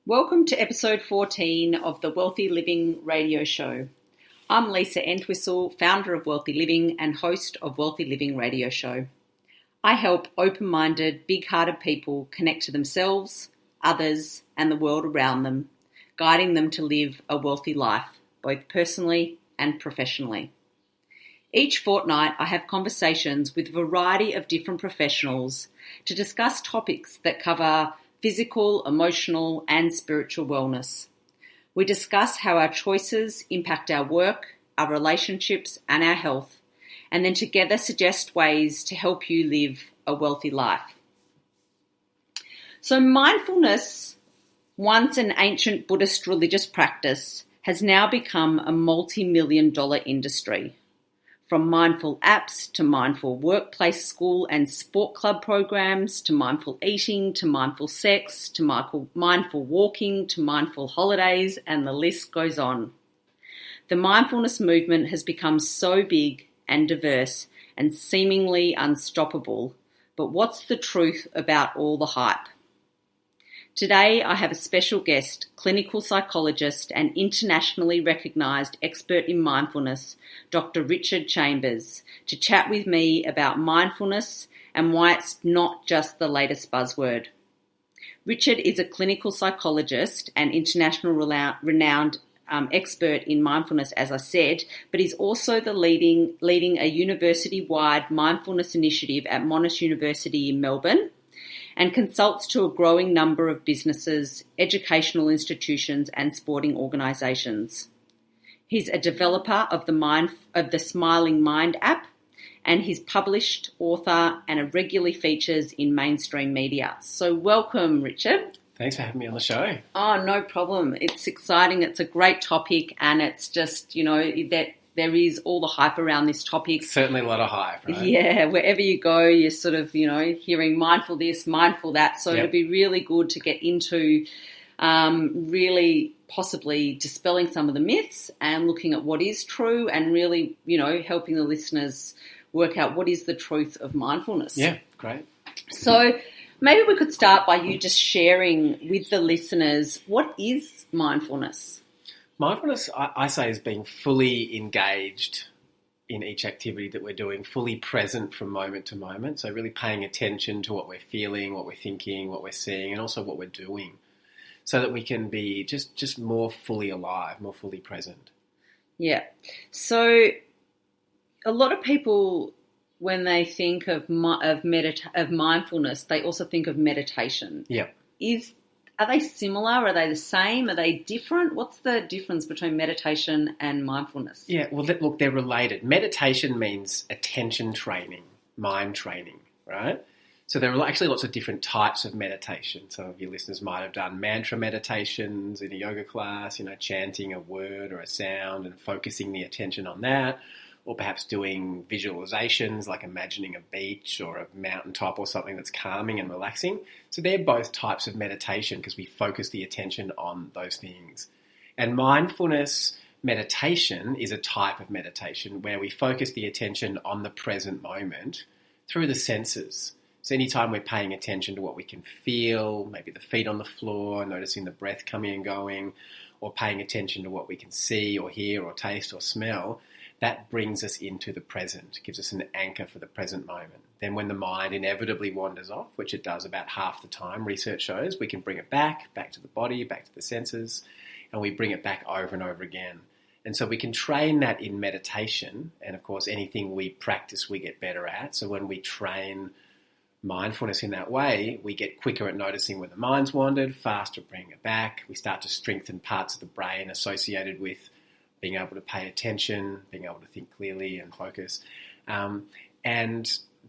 Welcome to episode 14 of the Wealthy Living radio show. I'm Lisa Entwistle, founder of Wealthy Living and host of Wealthy Living radio show. I help open-minded, big-hearted people connect to themselves, others, and the world around them, guiding them to live a wealthy life, both personally and professionally. Each fortnight, I have conversations with a variety of different professionals to discuss topics that cover physical, emotional, and spiritual wellness. We discuss how our choices impact our work, our relationships, and our health, and then together suggest ways to help you live a wealthy life. So mindfulness, once an ancient Buddhist religious practice, has now become a multi-million-dollar industry. From mindful apps to mindful workplace, school and sport club programs, to mindful eating, to mindful sex, to mindful walking, to mindful holidays, and the list goes on. The mindfulness movement has become so big and diverse and seemingly unstoppable, but what's the truth about all the hype? Today, I have a special guest, clinical psychologist and internationally recognised expert in mindfulness, Dr. Richard Chambers, to chat with me about mindfulness and why it's not just the latest buzzword. Richard is a clinical psychologist and international renowned expert in mindfulness, as I said, but he's also the leading a university-wide mindfulness initiative at Monash University in Melbourne, and consults to a growing number of businesses, educational institutions, and sporting organisations. He's a developer of the Smiling Mind app, and he's published, author, and regularly features in mainstream media. So welcome, Richard. Thanks for having me on the show. Oh, no problem. It's exciting. It's a great topic, and it's just, that there is all the hype around this topic. Certainly a lot of hype, right? Yeah, wherever you go, you're sort of, hearing mindful this, mindful that. So It'd be really good to get into really possibly dispelling some of the myths and looking at what is true and really, helping the listeners work out what is the truth of mindfulness. Yeah, great. So maybe we could start by you just sharing with the listeners, what is mindfulness? Mindfulness, I say, is being fully engaged in each activity that we're doing, fully present from moment to moment. So really paying attention to what we're feeling, what we're thinking, what we're seeing, and also what we're doing, so that we can be just more fully alive, more fully present. Yeah. So a lot of people, when they think of mindfulness, they also think of meditation. Yeah. Are they similar? Are they the same? Are they different? What's the difference between meditation and mindfulness? Yeah, well, look, they're related. Meditation means attention training, mind training, right? So there are actually lots of different types of meditation. Some of your listeners might have done mantra meditations in a yoga class, chanting a word or a sound and focusing the attention on that. Or perhaps doing visualizations like imagining a beach or a mountaintop or something that's calming and relaxing. So they're both types of meditation because we focus the attention on those things. And mindfulness meditation is a type of meditation where we focus the attention on the present moment through the senses. So anytime we're paying attention to what we can feel, maybe the feet on the floor, noticing the breath coming and going, or paying attention to what we can see or hear or taste or smell, that brings us into the present, gives us an anchor for the present moment. Then when the mind inevitably wanders off, which it does about half the time, research shows, we can bring it back to the body, back to the senses, and we bring it back over and over again. And so we can train that in meditation, and of course anything we practice we get better at. So when we train mindfulness in that way, we get quicker at noticing when the mind's wandered, faster at bringing it back. We start to strengthen parts of the brain associated with being able to pay attention, being able to think clearly and focus. And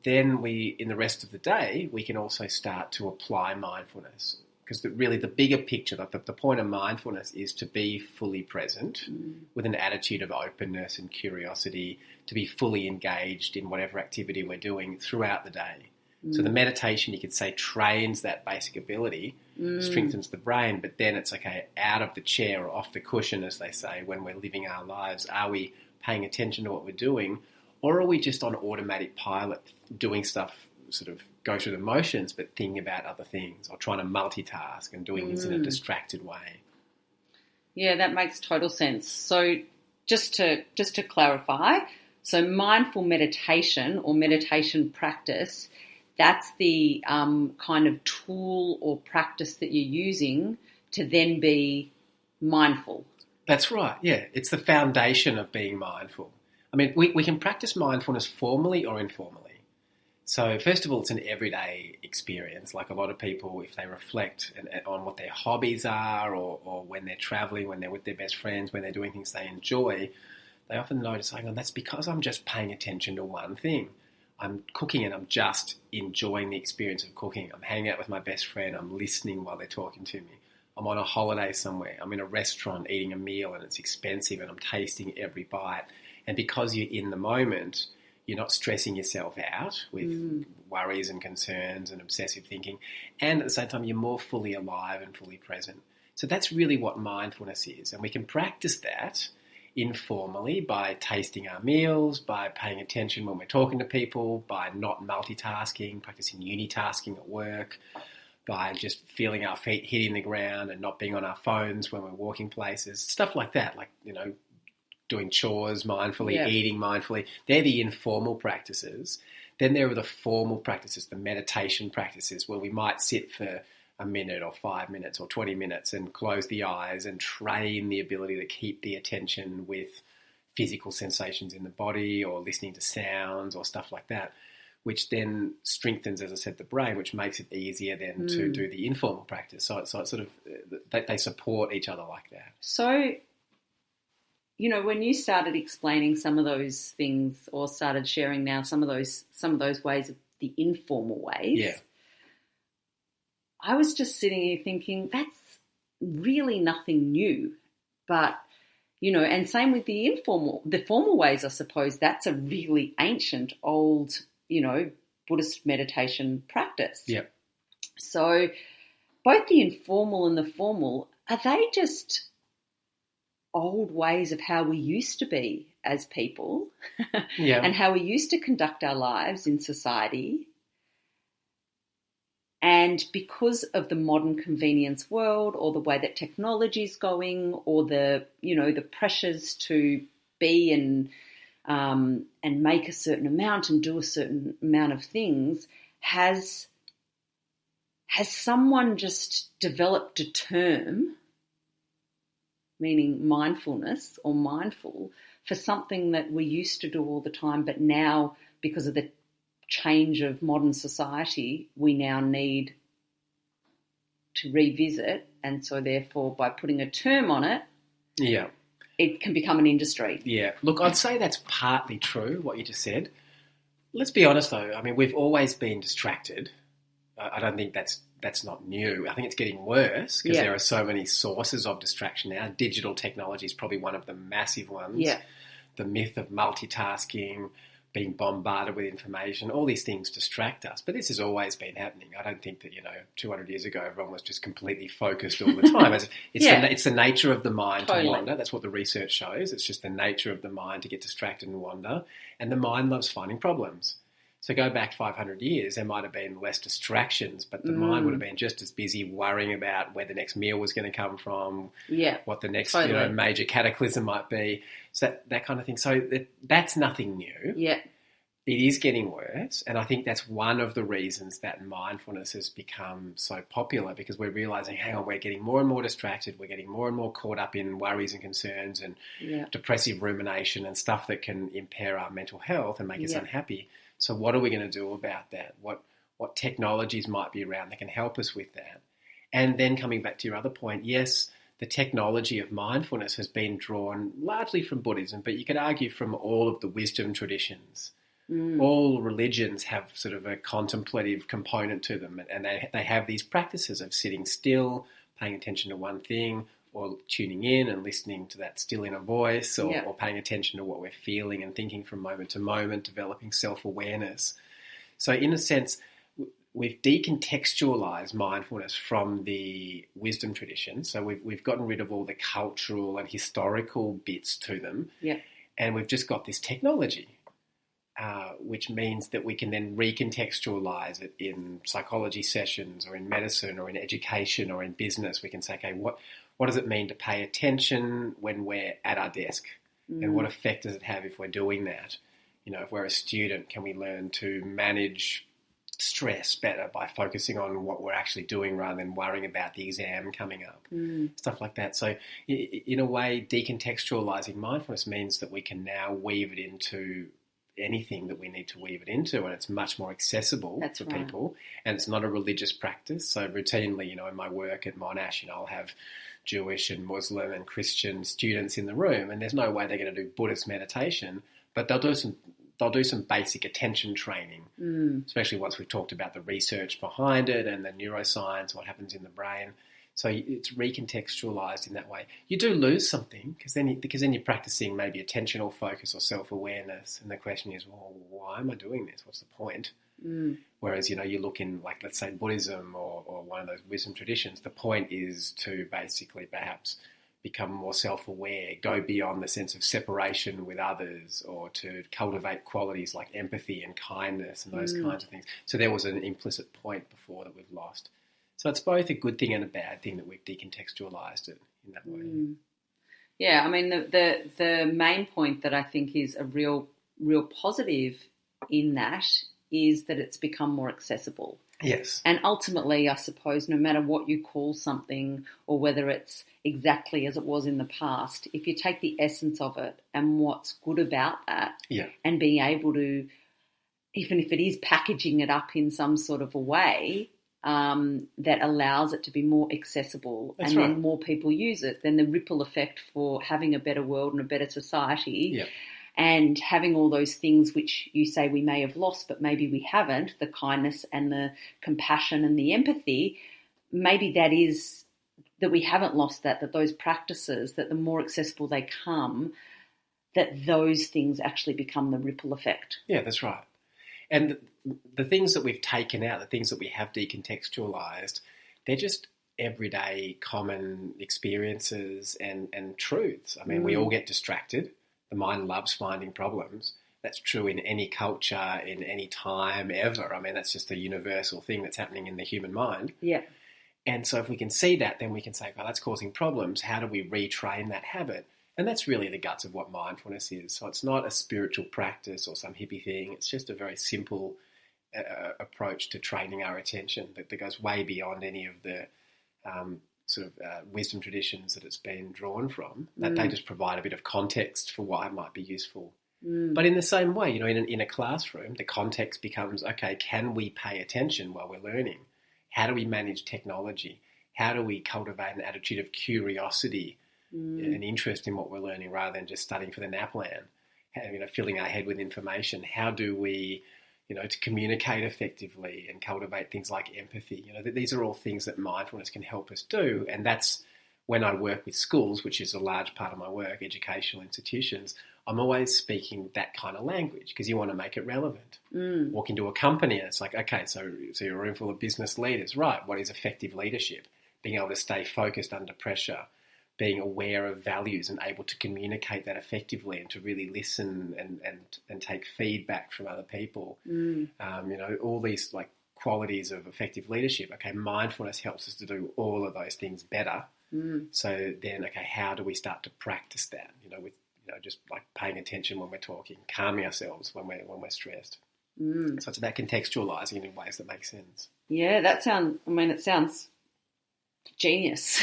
then in the rest of the day, we can also start to apply mindfulness. Because really the bigger picture, the point of mindfulness is to be fully present with an attitude of openness and curiosity, to be fully engaged in whatever activity we're doing throughout the day. So the meditation, you could say, trains that basic ability, strengthens the brain, but then it's out of the chair or off the cushion, as they say, when we're living our lives. Are we paying attention to what we're doing, or are we just on automatic pilot doing stuff sort of go through the motions, but thinking about other things or trying to multitask and doing this in a distracted way. Yeah, that makes total sense. So just to clarify, so mindful meditation or meditation practice, that's the kind of tool or practice that you're using to then be mindful. That's right, yeah. It's the foundation of being mindful. I mean, we can practice mindfulness formally or informally. So first of all, it's an everyday experience. Like a lot of people, if they reflect on what their hobbies are or when they're traveling, when they're with their best friends, when they're doing things they enjoy, they often notice, oh, that's because I'm just paying attention to one thing. I'm cooking and I'm just enjoying the experience of cooking. I'm hanging out with my best friend. I'm listening while they're talking to me. I'm on a holiday somewhere. I'm in a restaurant eating a meal and it's expensive and I'm tasting every bite. And because you're in the moment, you're not stressing yourself out with worries and concerns and obsessive thinking. And at the same time, you're more fully alive and fully present. So that's really what mindfulness is. And we can practice that informally by tasting our meals, by paying attention when we're talking to people, by not multitasking, practicing unitasking at work, by just feeling our feet hitting the ground and not being on our phones when we're walking places, stuff like that, like, doing chores mindfully, eating mindfully. They're the informal practices. Then there are the formal practices, the meditation practices, where we might sit for a minute or 5 minutes or 20 minutes and close the eyes and train the ability to keep the attention with physical sensations in the body or listening to sounds or stuff like that, which then strengthens, as I said, the brain, which makes it easier then to do the informal practice. So it's sort of, they support each other like that. So, when you started explaining some of those things or started sharing now some of those ways of the informal ways, I was just sitting here thinking that's really nothing new. But, and same with the formal ways, I suppose that's a really ancient, old, Buddhist meditation practice. Yeah. So both the informal and the formal, are they just old ways of how we used to be as people and how we used to conduct our lives in society? And because of the modern convenience world or the way that technology is going or the pressures to be and make a certain amount and do a certain amount of things, has someone just developed a term, meaning mindfulness or mindful, for something that we used to do all the time, but now because of the change of modern society, we now need to revisit, and so therefore by putting a term on it, it can become an industry. Yeah. Look, I'd say that's partly true, what you just said. Let's be honest, though. I mean, we've always been distracted. I don't think that's not new. I think it's getting worse because there are so many sources of distraction now. Digital technology is probably one of the massive ones. Yeah. The myth of multitasking, being bombarded with information, all these things distract us. But this has always been happening. I don't think that, 200 years ago, everyone was just completely focused all the time. It's the nature of the mind to wander. That's what the research shows. It's just the nature of the mind to get distracted and wander. And the mind loves finding problems. So go back 500 years, there might have been less distractions, but the mind would have been just as busy worrying about where the next meal was going to come from, what the next major cataclysm might be, so that kind of thing. So that's nothing new. Yeah. It is getting worse, and I think that's one of the reasons that mindfulness has become so popular, because we're realising, hang on, we're getting more and more distracted, we're getting more and more caught up in worries and concerns and depressive rumination and stuff that can impair our mental health and make us unhappy. So what are we going to do about that? What technologies might be around that can help us with that? And then coming back to your other point, yes, the technology of mindfulness has been drawn largely from Buddhism, but you could argue from all of the wisdom traditions. All religions have sort of a contemplative component to them, and they have these practices of sitting still, paying attention to one thing, or tuning in and listening to that still inner voice, or paying attention to what we're feeling and thinking from moment to moment, developing self-awareness. So in a sense, we've decontextualized mindfulness from the wisdom tradition. So we've gotten rid of all the cultural and historical bits to them, and we've just got this technology. which means that we can then recontextualize it in psychology sessions or in medicine or in education or in business. We can say, okay, what does it mean to pay attention when we're at our desk? And what effect does it have if we're doing that? You know, if we're a student, can we learn to manage stress better by focusing on what we're actually doing rather than worrying about the exam coming up? Stuff like that. So in a way, decontextualizing mindfulness means that we can now weave it into anything that we need to weave it into, and it's much more accessible for people, and it's not a religious practice. So routinely, you know, in my work at Monash, you know, I'll have Jewish and Muslim and Christian students in the room, and there's no way they're going to do Buddhist meditation, but they'll do some basic attention training, especially once we've talked about the research behind it and the neuroscience, what happens in the brain. So it's recontextualized in that way. You do lose something because then you're practicing maybe attentional focus or self-awareness, and the question is, well, why am I doing this? What's the point? Whereas, you know, you look in, like, let's say Buddhism or one of those wisdom traditions, the point is to basically perhaps become more self-aware, go beyond the sense of separation with others, or to cultivate qualities like empathy and kindness and those kinds of things. So there was an implicit point before that we've lost. So it's both a good thing and a bad thing that we've decontextualized it in that way. Yeah, I mean, the main point that I think is a real positive in that is that it's become more accessible. Yes. And ultimately, I suppose, no matter what you call something or whether it's exactly as it was in the past, if you take the essence of it and what's good about that, and being able to, even if it is packaging it up in some sort of a way that allows it to be more accessible, then more people use it, then the ripple effect for having a better world and a better society and having all those things which you say we may have lost but maybe we haven't, the kindness and the compassion and the empathy, maybe that is that we haven't lost that those practices, that the more accessible they come, that those things actually become the ripple effect. Yeah, that's right. And the things that we've taken out, the things that we have decontextualized, they're just everyday common experiences and truths. I mean, we all get distracted. The mind loves finding problems. That's true in any culture, in any time, ever. I mean, that's just a universal thing that's happening in the human mind. Yeah. And so if we can see that, then we can say, well, that's causing problems. How do we retrain that habit? And that's really the guts of what mindfulness is. So it's not a spiritual practice or some hippie thing. It's just a very simple approach to training our attention that goes way beyond any of the wisdom traditions that it's been drawn from. That they just provide a bit of context for why it might be useful. But in the same way, you know, in a classroom, the context becomes, okay, can we pay attention while we're learning? How do we manage technology? How do we cultivate an attitude of curiosity and interest in what we're learning rather than just studying for the NAPLAN, you know, filling our head with information? How do we, you know, to communicate effectively and cultivate things like empathy? You know, these are all things that mindfulness can help us do. And that's when I work with schools, which is a large part of my work, educational institutions, I'm always speaking that kind of language because you want to make it relevant. Walk into a company and it's like, okay, so you're a room full of business leaders, right? What is effective leadership? Being able to stay focused under pressure, being aware of values and able to communicate that effectively and to really listen and take feedback from other people. You know, all these like qualities of effective leadership. Okay, mindfulness helps us to do all of those things better. So then, okay, how do we start to practice that? You know, with just like paying attention when we're talking, calming ourselves when we're stressed. So it's about contextualizing in ways that make sense. Yeah, it sounds genius.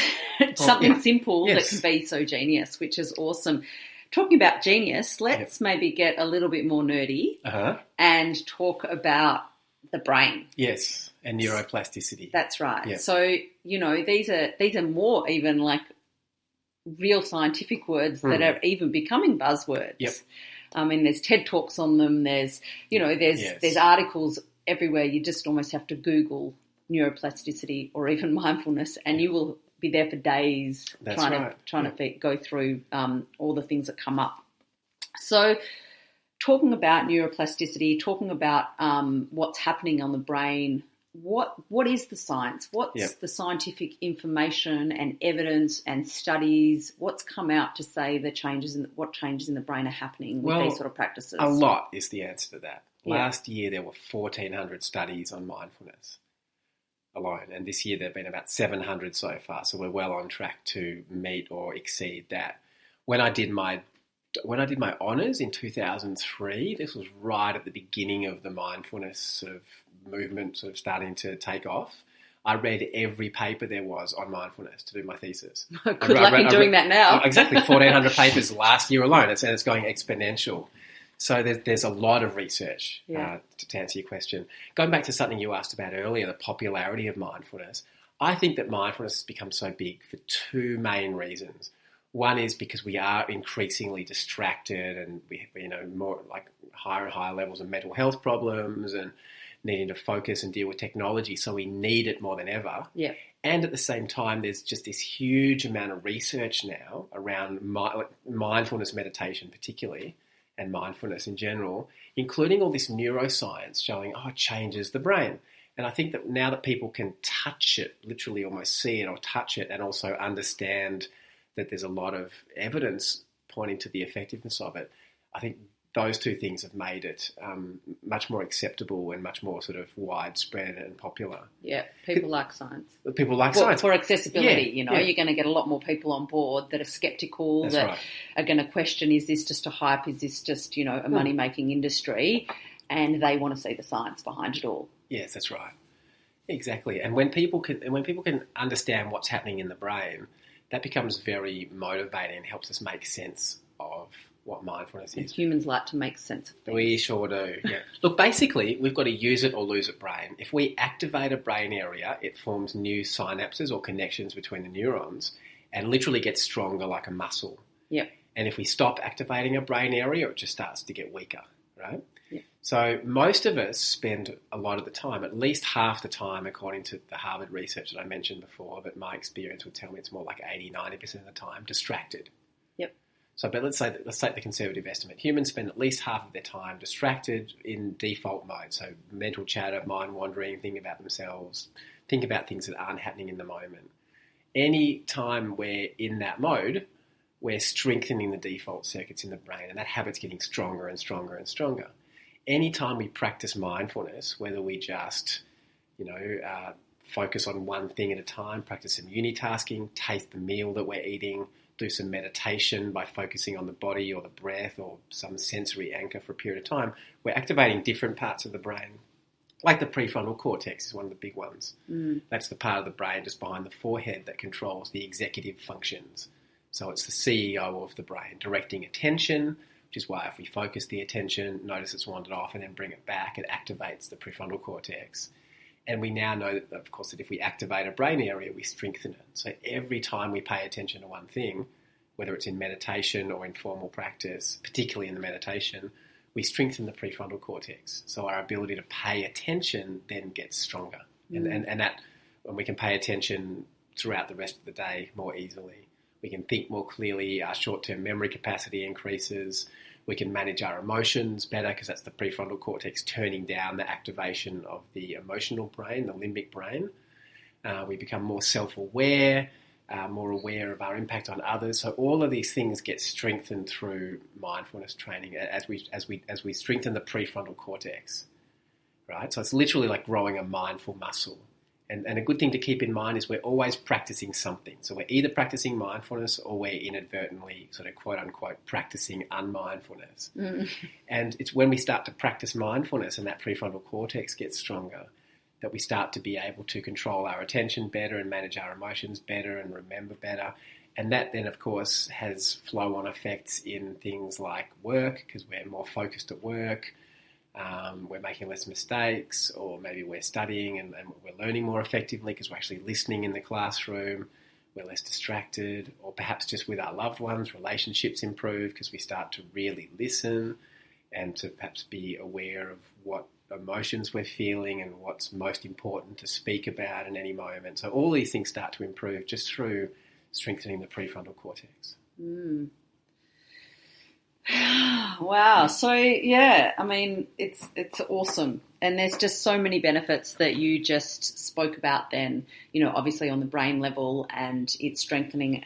Something simple that can be so genius, which is awesome. Talking about genius, let's maybe get a little bit more nerdy and talk about the brain. Yes, and neuroplasticity. That's right. Yep. So, you know, these are more even like real scientific words that are even becoming buzzwords. Yep. I mean, there's TED Talks on them. There's articles everywhere. You just almost have to Google neuroplasticity or even mindfulness, and you will be there for days trying to go through all the things that come up. So, talking about neuroplasticity, talking about what's happening on the brain what is the science? What's the scientific information and evidence and studies? What's come out to say what changes in the brain are happening with these sort of practices? A lot is the answer to that. Last year there were 1,400 studies on mindfulness alone, and this year there have been about 700 so far. So we're well on track to meet or exceed that. When I did my honours in 2003, this was right at the beginning of the mindfulness sort of movement sort of starting to take off. I read every paper there was on mindfulness to do my thesis. Good luck in doing that now. Exactly, 1,400 papers last year alone, and it's going exponential. So there's a lot of research to answer your question. Going back to something you asked about earlier, the popularity of mindfulness, I think that mindfulness has become so big for two main reasons. One is because we are increasingly distracted, and we more like higher and higher levels of mental health problems and needing to focus and deal with technology. So we need it more than ever. Yeah. And at the same time, there's just this huge amount of research now around mindfulness meditation particularly, and mindfulness in general, including all this neuroscience showing, it changes the brain. And I think that now that people can touch it, literally almost see it or touch it, and also understand that there's a lot of evidence pointing to the effectiveness of it, I think those two things have made it much more acceptable and much more sort of widespread and popular. Yeah, people like science. People like science. For accessibility, you're going to get a lot more people on board that are sceptical, are going to question, is this just a hype, is this just, a money-making industry? And they want to see the science behind it all. Yes, that's right. Exactly. And when people can understand what's happening in the brain, that becomes very motivating and helps us make sense of what mindfulness is. And humans like to make sense of things. We sure do, yeah. Look, basically, we've got a use it or lose it brain. If we activate a brain area, it forms new synapses or connections between the neurons and literally gets stronger like a muscle. Yep. And if we stop activating a brain area, it just starts to get weaker, right? Yep. So most of us spend a lot of the time, at least half the time, according to the Harvard research that I mentioned before, but my experience would tell me it's more like 80-90% of the time, distracted. Yep. So, but let's take the conservative estimate. Humans spend at least half of their time distracted in default mode. So mental chatter, mind wandering, thinking about themselves, think about things that aren't happening in the moment. Any time we're in that mode, we're strengthening the default circuits in the brain, and that habit's getting stronger and stronger and stronger. Anytime we practice mindfulness, whether we just, focus on one thing at a time, practice some unitasking, taste the meal that we're eating, do some meditation by focusing on the body or the breath or some sensory anchor for a period of time, we're activating different parts of the brain. Like the prefrontal cortex is one of the big ones. Mm. That's the part of the brain just behind the forehead that controls the executive functions. So it's the CEO of the brain, directing attention, which is why if we focus the attention, notice it's wandered off and then bring it back, it activates the prefrontal cortex. And we now know that, of course, that if we activate a brain area, we strengthen it. So every time we pay attention to one thing, whether it's in meditation or in formal practice, particularly in the meditation, we strengthen the prefrontal cortex. So our ability to pay attention then gets stronger. Mm. And that, when we can pay attention throughout the rest of the day more easily, we can think more clearly, our short-term memory capacity increases, we can manage our emotions better because that's the prefrontal cortex turning down the activation of the emotional brain, the limbic brain. We become more self-aware, more aware of our impact on others. So all of these things get strengthened through mindfulness training as we strengthen the prefrontal cortex, right? So it's literally like growing a mindful muscle. And a good thing to keep in mind is we're always practicing something. So we're either practicing mindfulness or we're inadvertently sort of quote unquote practicing unmindfulness. Mm. And it's when we start to practice mindfulness and that prefrontal cortex gets stronger that we start to be able to control our attention better and manage our emotions better and remember better. And that then, of course, has flow-on effects in things like work because we're more focused at work. We're making less mistakes, or maybe we're studying and we're learning more effectively because we're actually listening in the classroom. We're less distracted, or perhaps just with our loved ones, relationships improve because we start to really listen and to perhaps be aware of what emotions we're feeling and what's most important to speak about in any moment. So all these things start to improve just through strengthening the prefrontal cortex. Mm. Wow. So yeah, I mean, it's awesome, and there's just so many benefits that you just spoke about. Then, obviously on the brain level, and it's strengthening,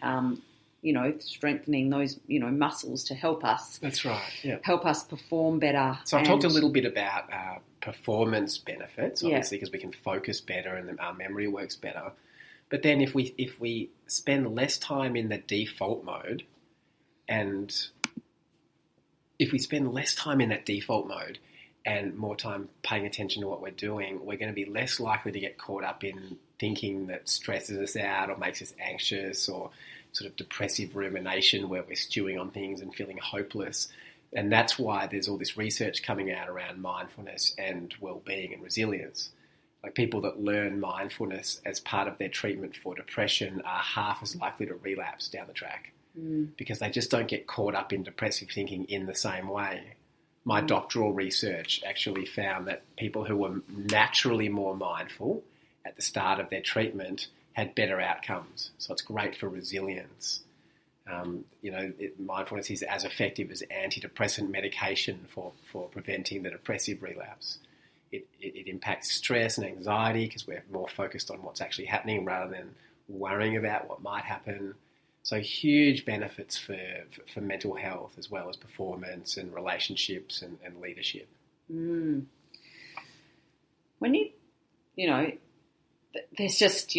strengthening those muscles to help us. That's right. Yeah. Help us perform better. So I've talked a little bit about performance benefits, obviously, because we can focus better and our memory works better. But then if we spend less time in the default mode, and if we spend less time in that default mode and more time paying attention to what we're doing, we're going to be less likely to get caught up in thinking that stresses us out or makes us anxious, or sort of depressive rumination where we're stewing on things and feeling hopeless. And that's why there's all this research coming out around mindfulness and well-being and resilience. Like, people that learn mindfulness as part of their treatment for depression are half as likely to relapse down the track, because they just don't get caught up in depressive thinking in the same way. My doctoral research actually found that people who were naturally more mindful at the start of their treatment had better outcomes. So it's great for resilience. Mindfulness is as effective as antidepressant medication for preventing the depressive relapse. It impacts stress and anxiety because we're more focused on what's actually happening rather than worrying about what might happen. So huge benefits for mental health, as well as performance and relationships and leadership. When there's just,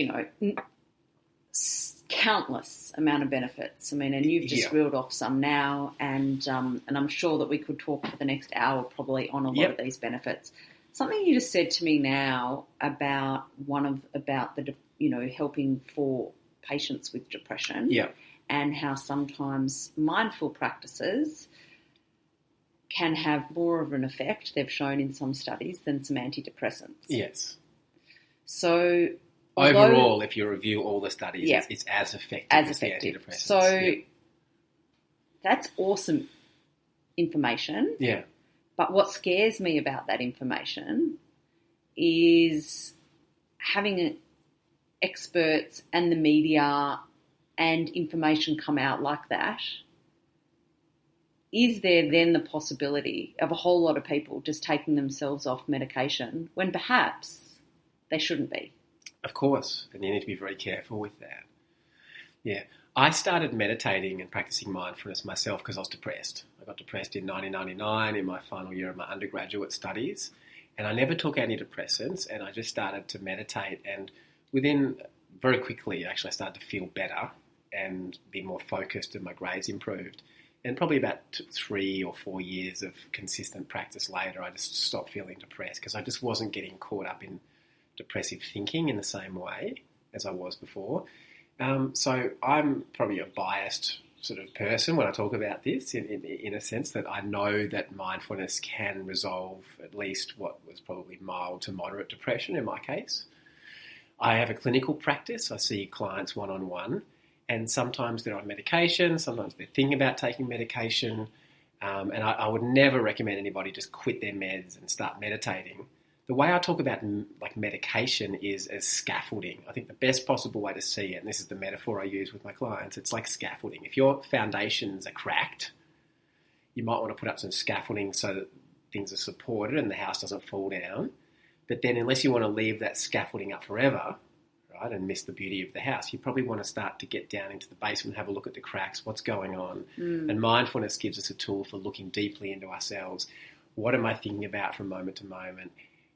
countless amount of benefits. I mean, and you've just reeled off some now, and I'm sure that we could talk for the next hour probably on a lot of these benefits. Something you just said to me now about helping for patients with depression, and how sometimes mindful practices can have more of an effect, they've shown in some studies, than some antidepressants. Yes. So overall, if you review all the studies, it's as effective as the antidepressants. So that's awesome information. Yeah. But what scares me about that information is having experts and the media and information come out like that. Is there then the possibility of a whole lot of people just taking themselves off medication when perhaps they shouldn't be? Of course, and you need to be very careful with that. Yeah. I started meditating and practicing mindfulness myself because I was depressed. I got depressed in 1999 in my final year of my undergraduate studies, and I never took antidepressants, and I just started to meditate, and very quickly, actually, I started to feel better and be more focused, and my grades improved. And probably about 3 or 4 years of consistent practice later, I just stopped feeling depressed because I just wasn't getting caught up in depressive thinking in the same way as I was before. So I'm probably a biased sort of person when I talk about this, in a sense that I know that mindfulness can resolve at least what was probably mild to moderate depression in my case. I have a clinical practice. I see clients one-on-one, and sometimes they're on medication, sometimes they're thinking about taking medication, and I would never recommend anybody just quit their meds and start meditating. The way I talk about medication is as scaffolding. I think the best possible way to see it, and this is the metaphor I use with my clients, it's like scaffolding. If your foundations are cracked, you might want to put up some scaffolding so that things are supported and the house doesn't fall down. But then unless you want to leave that scaffolding up forever, right, and miss the beauty of the house, you probably want to start to get down into the basement, have a look at the cracks, what's going on. And mindfulness gives us a tool for looking deeply into ourselves. What am I thinking about from moment to moment?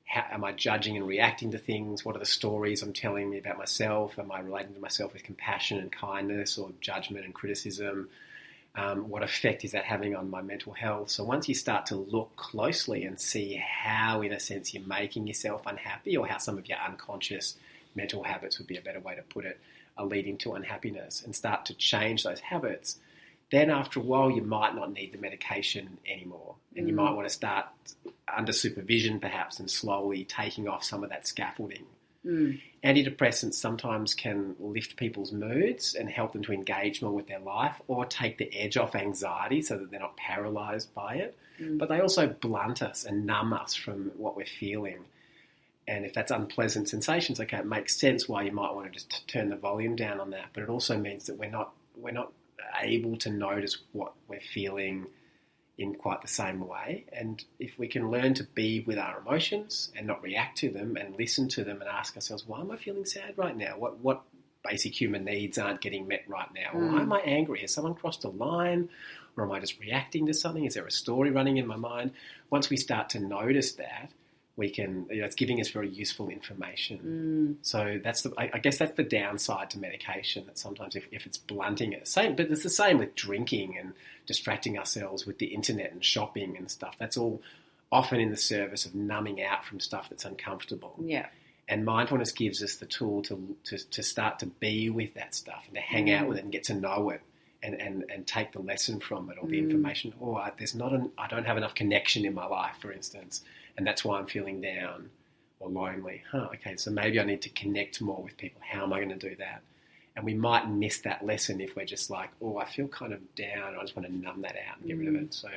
How am I judging and reacting to things? What are the stories I'm telling me about myself? Am I relating to myself with compassion and kindness, or judgment and criticism? What effect is that having on my mental health? So once you start to look closely and see how, in a sense, you're making yourself unhappy, or how some of your unconscious mental habits, would be a better way to put it, are leading to unhappiness, and start to change those habits, then after a while you might not need the medication anymore. And you might want to start under supervision perhaps, and slowly taking off some of that scaffolding. Antidepressants sometimes can lift people's moods and help them to engage more with their life, or take the edge off anxiety so that they're not paralysed by it. But they also blunt us and numb us from what we're feeling. And if that's unpleasant sensations, okay, it makes sense why you might want to just turn the volume down on that. But it also means that we're not able to notice what we're feeling in quite the same way. And if we can learn to be with our emotions and not react to them and listen to them and ask ourselves, why am I feeling sad right now? What basic human needs aren't getting met right now? Why am I angry? Has someone crossed a line? Or am I just reacting to something? Is there a story running in my mind? Once we start to notice that, we can, it's giving us very useful information. So I guess that's the downside to medication, that sometimes if it's blunting it, but it's the same with drinking and distracting ourselves with the internet and shopping and stuff. That's all often in the service of numbing out from stuff that's uncomfortable. Yeah. And mindfulness gives us the tool to start to be with that stuff and to hang out with it and get to know it and take the lesson from it or the information. I don't have enough connection in my life, for instance, and that's why I'm feeling down or lonely. Okay, so maybe I need to connect more with people. How am I going to do that? And we might miss that lesson if we're just like, I feel kind of down. I just want to numb that out and get rid of it. So,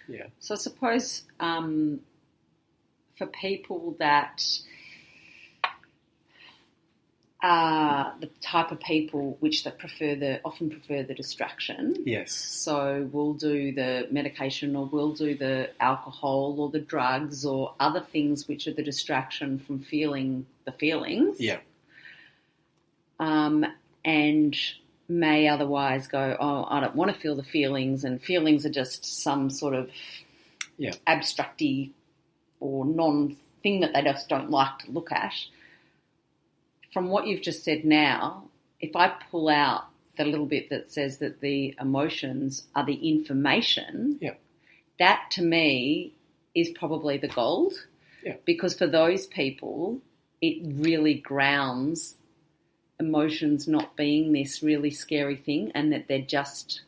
yeah. So I suppose for people that are the type of people which that often prefer the distraction. Yes. So we'll do the medication or we'll do the alcohol or the drugs or other things which are the distraction from feeling the feelings. Yeah. And may otherwise go, I don't want to feel the feelings, and feelings are just some sort of abstracty or non-thing that they just don't like to look at. From what you've just said now, if I pull out the little bit that says that the emotions are the information, that to me is probably the gold. Yeah. Because for those people, it really grounds emotions not being this really scary thing and that they're just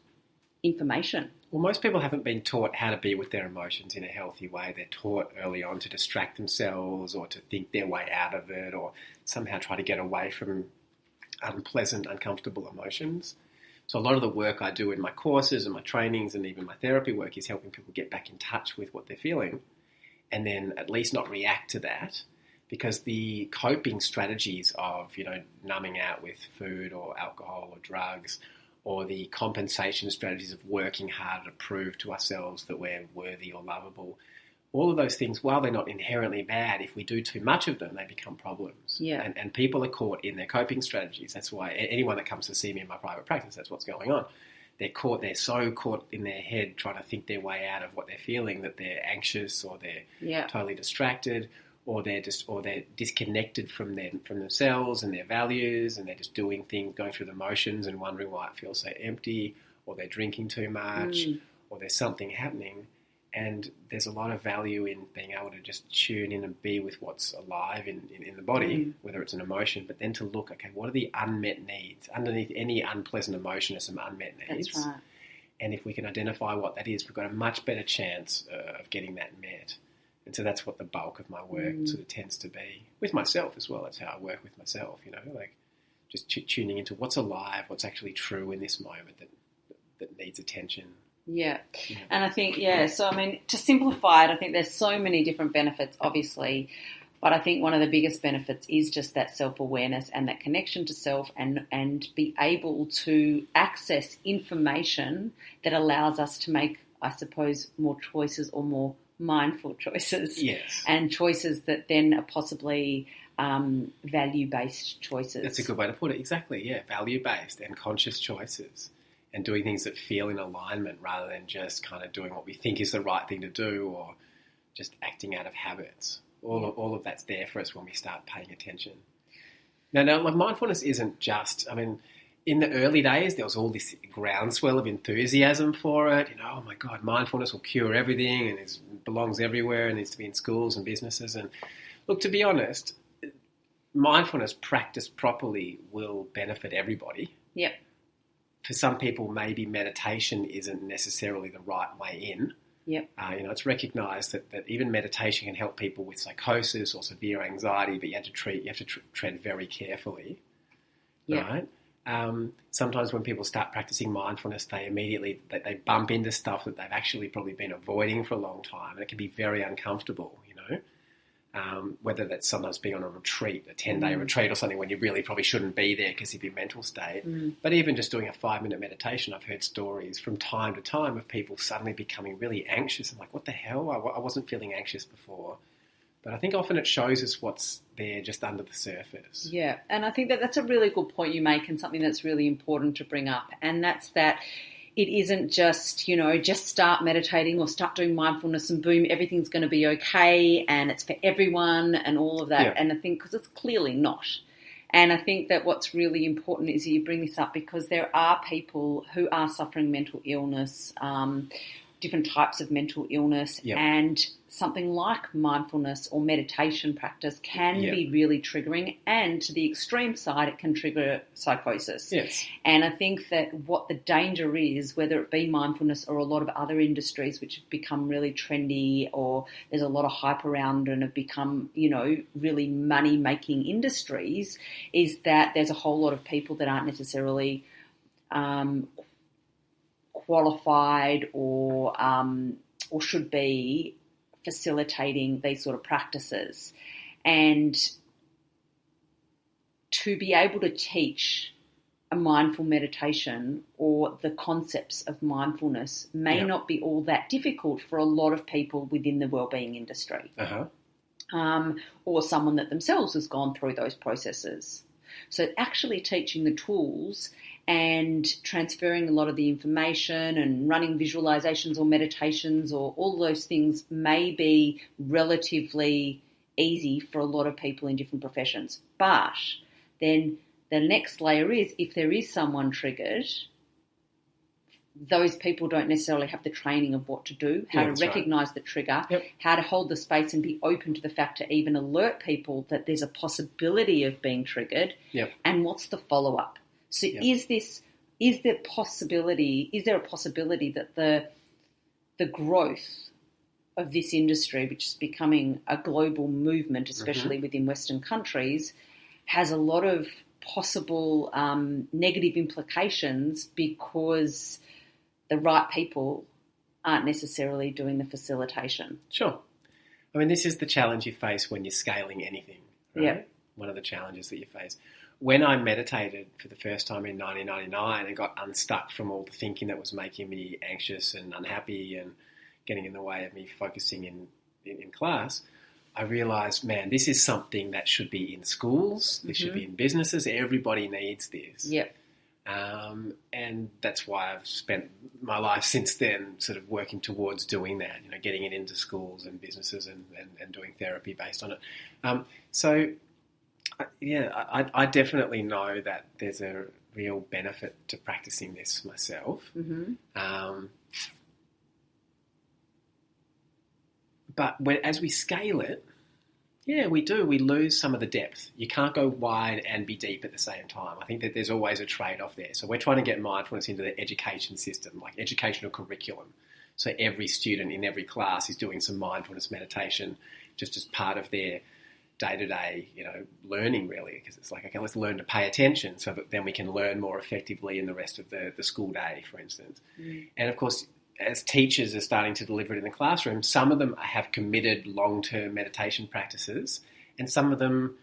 information. Well, most people haven't been taught how to be with their emotions in a healthy way. They're taught early on to distract themselves or to think their way out of it or somehow try to get away from unpleasant, uncomfortable emotions. So a lot of the work I do in my courses and my trainings and even my therapy work is helping people get back in touch with what they're feeling and then at least not react to that, because the coping strategies of, numbing out with food or alcohol or drugs, or the compensation strategies of working harder to prove to ourselves that we're worthy or lovable, all of those things, while they're not inherently bad, if we do too much of them, they become problems. Yeah. And people are caught in their coping strategies. That's why anyone that comes to see me in my private practice, that's what's going on. They're so caught in their head trying to think their way out of what they're feeling that they're anxious or they're totally distracted, or they're disconnected from themselves and their values, and they're just doing things, going through the motions and wondering why it feels so empty, or they're drinking too much, or there's something happening. And there's a lot of value in being able to just tune in and be with what's alive in the body, whether it's an emotion, but then to look, okay, what are the unmet needs? Underneath any unpleasant emotion are some unmet needs. That's right. And if we can identify what that is, we've got a much better chance of getting that met. And so that's what the bulk of my work sort of tends to be. With myself as well, that's how I work with myself, like just tuning into what's alive, what's actually true in this moment that needs attention. Yeah. And I think, so I mean, to simplify it, I think there's so many different benefits, obviously, but I think one of the biggest benefits is just that self-awareness and that connection to self and be able to access information that allows us to make, I suppose, more choices or more mindful choices. Yes. And choices that then are possibly value-based choices. That's a good way to put it. Exactly, yeah. Value-based and conscious choices. And doing things that feel in alignment rather than just kind of doing what we think is the right thing to do or just acting out of habits. All of that's there for us when we start paying attention. Now, mindfulness isn't just, in the early days, there was all this groundswell of enthusiasm for it. Oh my God, mindfulness will cure everything and it belongs everywhere and needs to be in schools and businesses. And look, to be honest, mindfulness practiced properly will benefit everybody. Yep. For some people, maybe meditation isn't necessarily the right way in. Yep. It's recognised that even meditation can help people with psychosis or severe anxiety, but you have to tread very carefully. Yep. Right? Sometimes when people start practicing mindfulness, they bump into stuff that they've actually probably been avoiding for a long time, and it can be very uncomfortable. whether that's sometimes being on a retreat, a 10-day retreat or something when you really probably shouldn't be there because of your mental state. But even just doing a 5-minute meditation, I've heard stories from time to time of people suddenly becoming really anxious. I'm like, what the hell? I wasn't feeling anxious before. But I think often it shows us what's there just under the surface. Yeah, and I think that's a really good point you make, and something that's really important to bring up, and that's that it isn't just, just start meditating or start doing mindfulness and boom, everything's going to be okay and it's for everyone and all of that. Yeah. And I think because it's clearly not. And I think that what's really important is you bring this up because there are people who are suffering mental illness, different types of mental illness, and something like mindfulness or meditation practice can be really triggering, and to the extreme side, it can trigger psychosis. Yes. And I think that what the danger is, whether it be mindfulness or a lot of other industries which have become really trendy, or there's a lot of hype around and have become, really money-making industries, is that there's a whole lot of people that aren't necessarily qualified or should be facilitating these sort of practices. And to be able to teach a mindful meditation or the concepts of mindfulness may not be all that difficult for a lot of people within the wellbeing industry, or someone that themselves has gone through those processes. So actually teaching the tools and transferring a lot of the information and running visualizations or meditations or all those things may be relatively easy for a lot of people in different professions. But then the next layer is, if there is someone triggered, those people don't necessarily have the training of what to do, how to recognise the trigger, how to hold the space and be open to the fact to even alert people that there's a possibility of being triggered, and what's the follow-up. So is there a possibility that the growth of this industry, which is becoming a global movement, especially within Western countries, has a lot of possible negative implications because the right people aren't necessarily doing the facilitation? Sure. I mean, this is the challenge you face when you're scaling anything, right? Yeah. One of the challenges that you face. When I meditated for the first time in 1999 and got unstuck from all the thinking that was making me anxious and unhappy and getting in the way of me focusing in class, I realised, man, this is something that should be in schools, this should be in businesses, everybody needs this. Yep. And that's why I've spent my life since then sort of working towards doing that, getting it into schools and businesses and doing therapy based on it. I definitely know that there's a real benefit to practicing this myself. But as we scale it, we do. We lose some of the depth. You can't go wide and be deep at the same time. I think that there's always a trade-off there. So we're trying to get mindfulness into the education system, like educational curriculum. So every student in every class is doing some mindfulness meditation just as part of their day-to-day, learning, really, because it's like, okay, let's learn to pay attention so that then we can learn more effectively in the rest of the school day, for instance. And of course, as teachers are starting to deliver it in the classroom, some of them have committed long-term meditation practices and some of them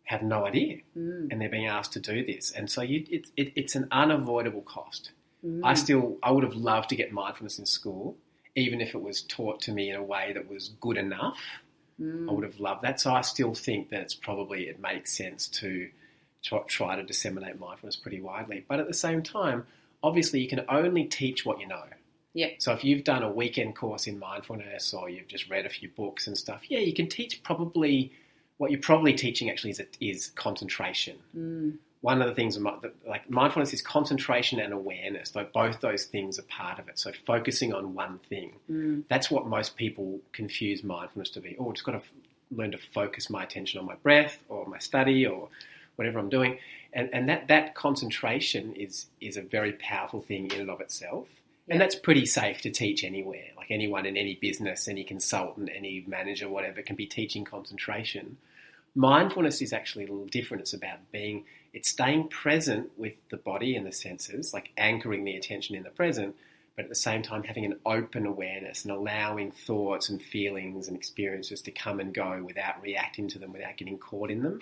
have no idea and they're being asked to do this. And so it's an unavoidable cost. I would have loved to get mindfulness in school, even if it was taught to me in a way that was good enough. I would have loved that. So I still think that it makes sense to try to disseminate mindfulness pretty widely. But at the same time, obviously you can only teach what you know. Yeah. So if you've done a weekend course in mindfulness or you've just read a few books and stuff, you can teach probably what you're probably teaching actually is concentration. One of the things, like mindfulness is concentration and awareness. Like both those things are part of it. So focusing on one thing. That's what most people confuse mindfulness to be. Oh, I've just got to learn to focus my attention on my breath or my study or whatever I'm doing. And that concentration is a very powerful thing in and of itself. And that's pretty safe to teach anywhere. Like anyone in any business, any consultant, any manager, whatever, can be teaching concentration. Mindfulness is actually a little different. It's staying present with the body and the senses, like anchoring the attention in the present, but at the same time having an open awareness and allowing thoughts and feelings and experiences to come and go without reacting to them, without getting caught in them.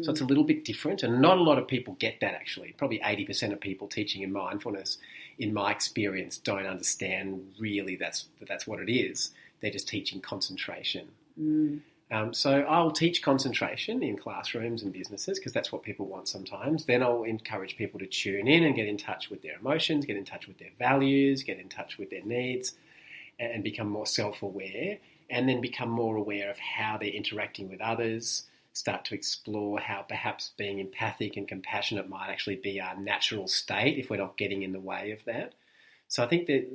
So it's a little bit different, and not a lot of people get that actually. Probably 80% of people teaching in mindfulness, in my experience, don't understand really that's what it is. They're just teaching concentration. So I'll teach concentration in classrooms and businesses because that's what people want sometimes. Then I'll encourage people to tune in and get in touch with their emotions, get in touch with their values, get in touch with their needs, and become more self-aware, and then become more aware of how they're interacting with others, start to explore how perhaps being empathic and compassionate might actually be our natural state if we're not getting in the way of that. So I think that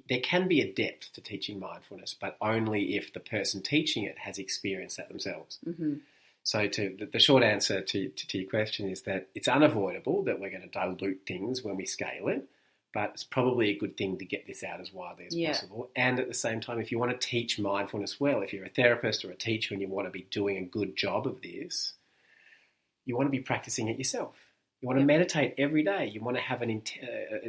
there can be a depth to teaching mindfulness, but only if the person teaching it has experienced that themselves. So the short answer to your question is that it's unavoidable that we're going to dilute things when we scale it, but it's probably a good thing to get this out as widely as possible. And at the same time, if you want to teach mindfulness well, if you're a therapist or a teacher and you want to be doing a good job of this, you want to be practicing it yourself. You want to meditate every day. You want to have an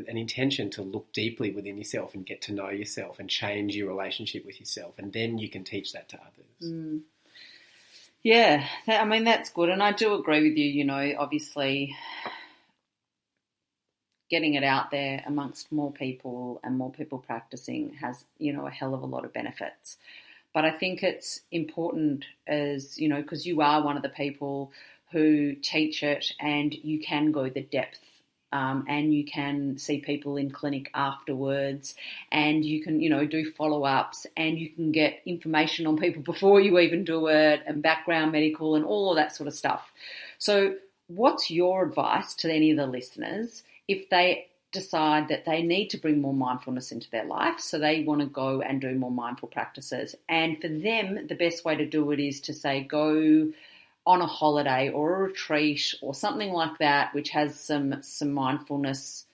intention to look deeply within yourself and get to know yourself and change your relationship with yourself. And then you can teach that to others. Yeah, I mean, that's good. And I do agree with you, obviously getting it out there amongst more people and more people practicing has, a hell of a lot of benefits. But I think it's important as, because you are one of the people who teach it and you can go the depth and you can see people in clinic afterwards and you can, do follow-ups and you can get information on people before you even do it and background medical and all of that sort of stuff. So what's your advice to any of the listeners if they decide that they need to bring more mindfulness into their life, so they want to go and do more mindful practices? And for them, the best way to do it is to say go on a holiday or a retreat or something like that, which has some mindfulness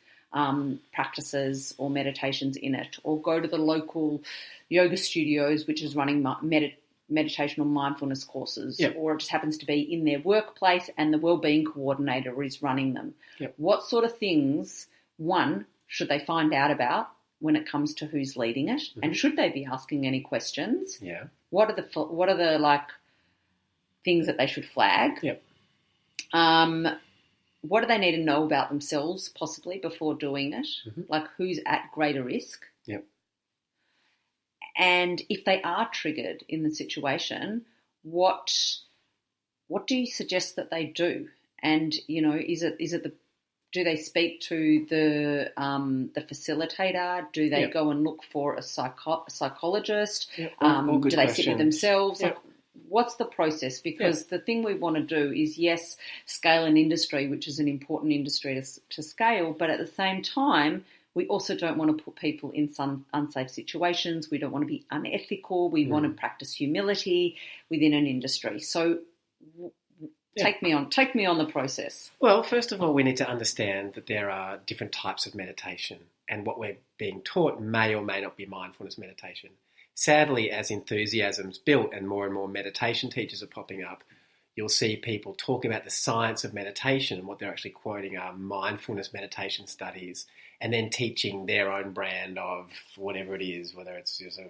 practices or meditations in it, or go to the local yoga studios, which is running meditational mindfulness courses, or it just happens to be in their workplace and the wellbeing coordinator is running them. What sort of things, one, should they find out about when it comes to who's leading it, and should they be asking any questions? What are the like things that they should flag? What do they need to know about themselves possibly before doing it? Like who's at greater risk? And if they are triggered in the situation, what do you suggest that they do? And do they speak to the facilitator? Do they go and look for a psychologist? All good do they questions. sit with themselves? Like, what's the process? Because the thing we want to do is, yes, scale an industry, which is an important industry to scale, but at the same time, we also don't want to put people in some unsafe situations. We don't want to be unethical. We want to practice humility within an industry. So take me on the process. Well, first of all, we need to understand that there are different types of meditation, and what we're being taught may or may not be mindfulness meditation. Sadly, as enthusiasm's built and more meditation teachers are popping up, you'll see people talking about the science of meditation, and what they're actually quoting are mindfulness meditation studies, and then teaching their own brand of whatever it is, whether it's just a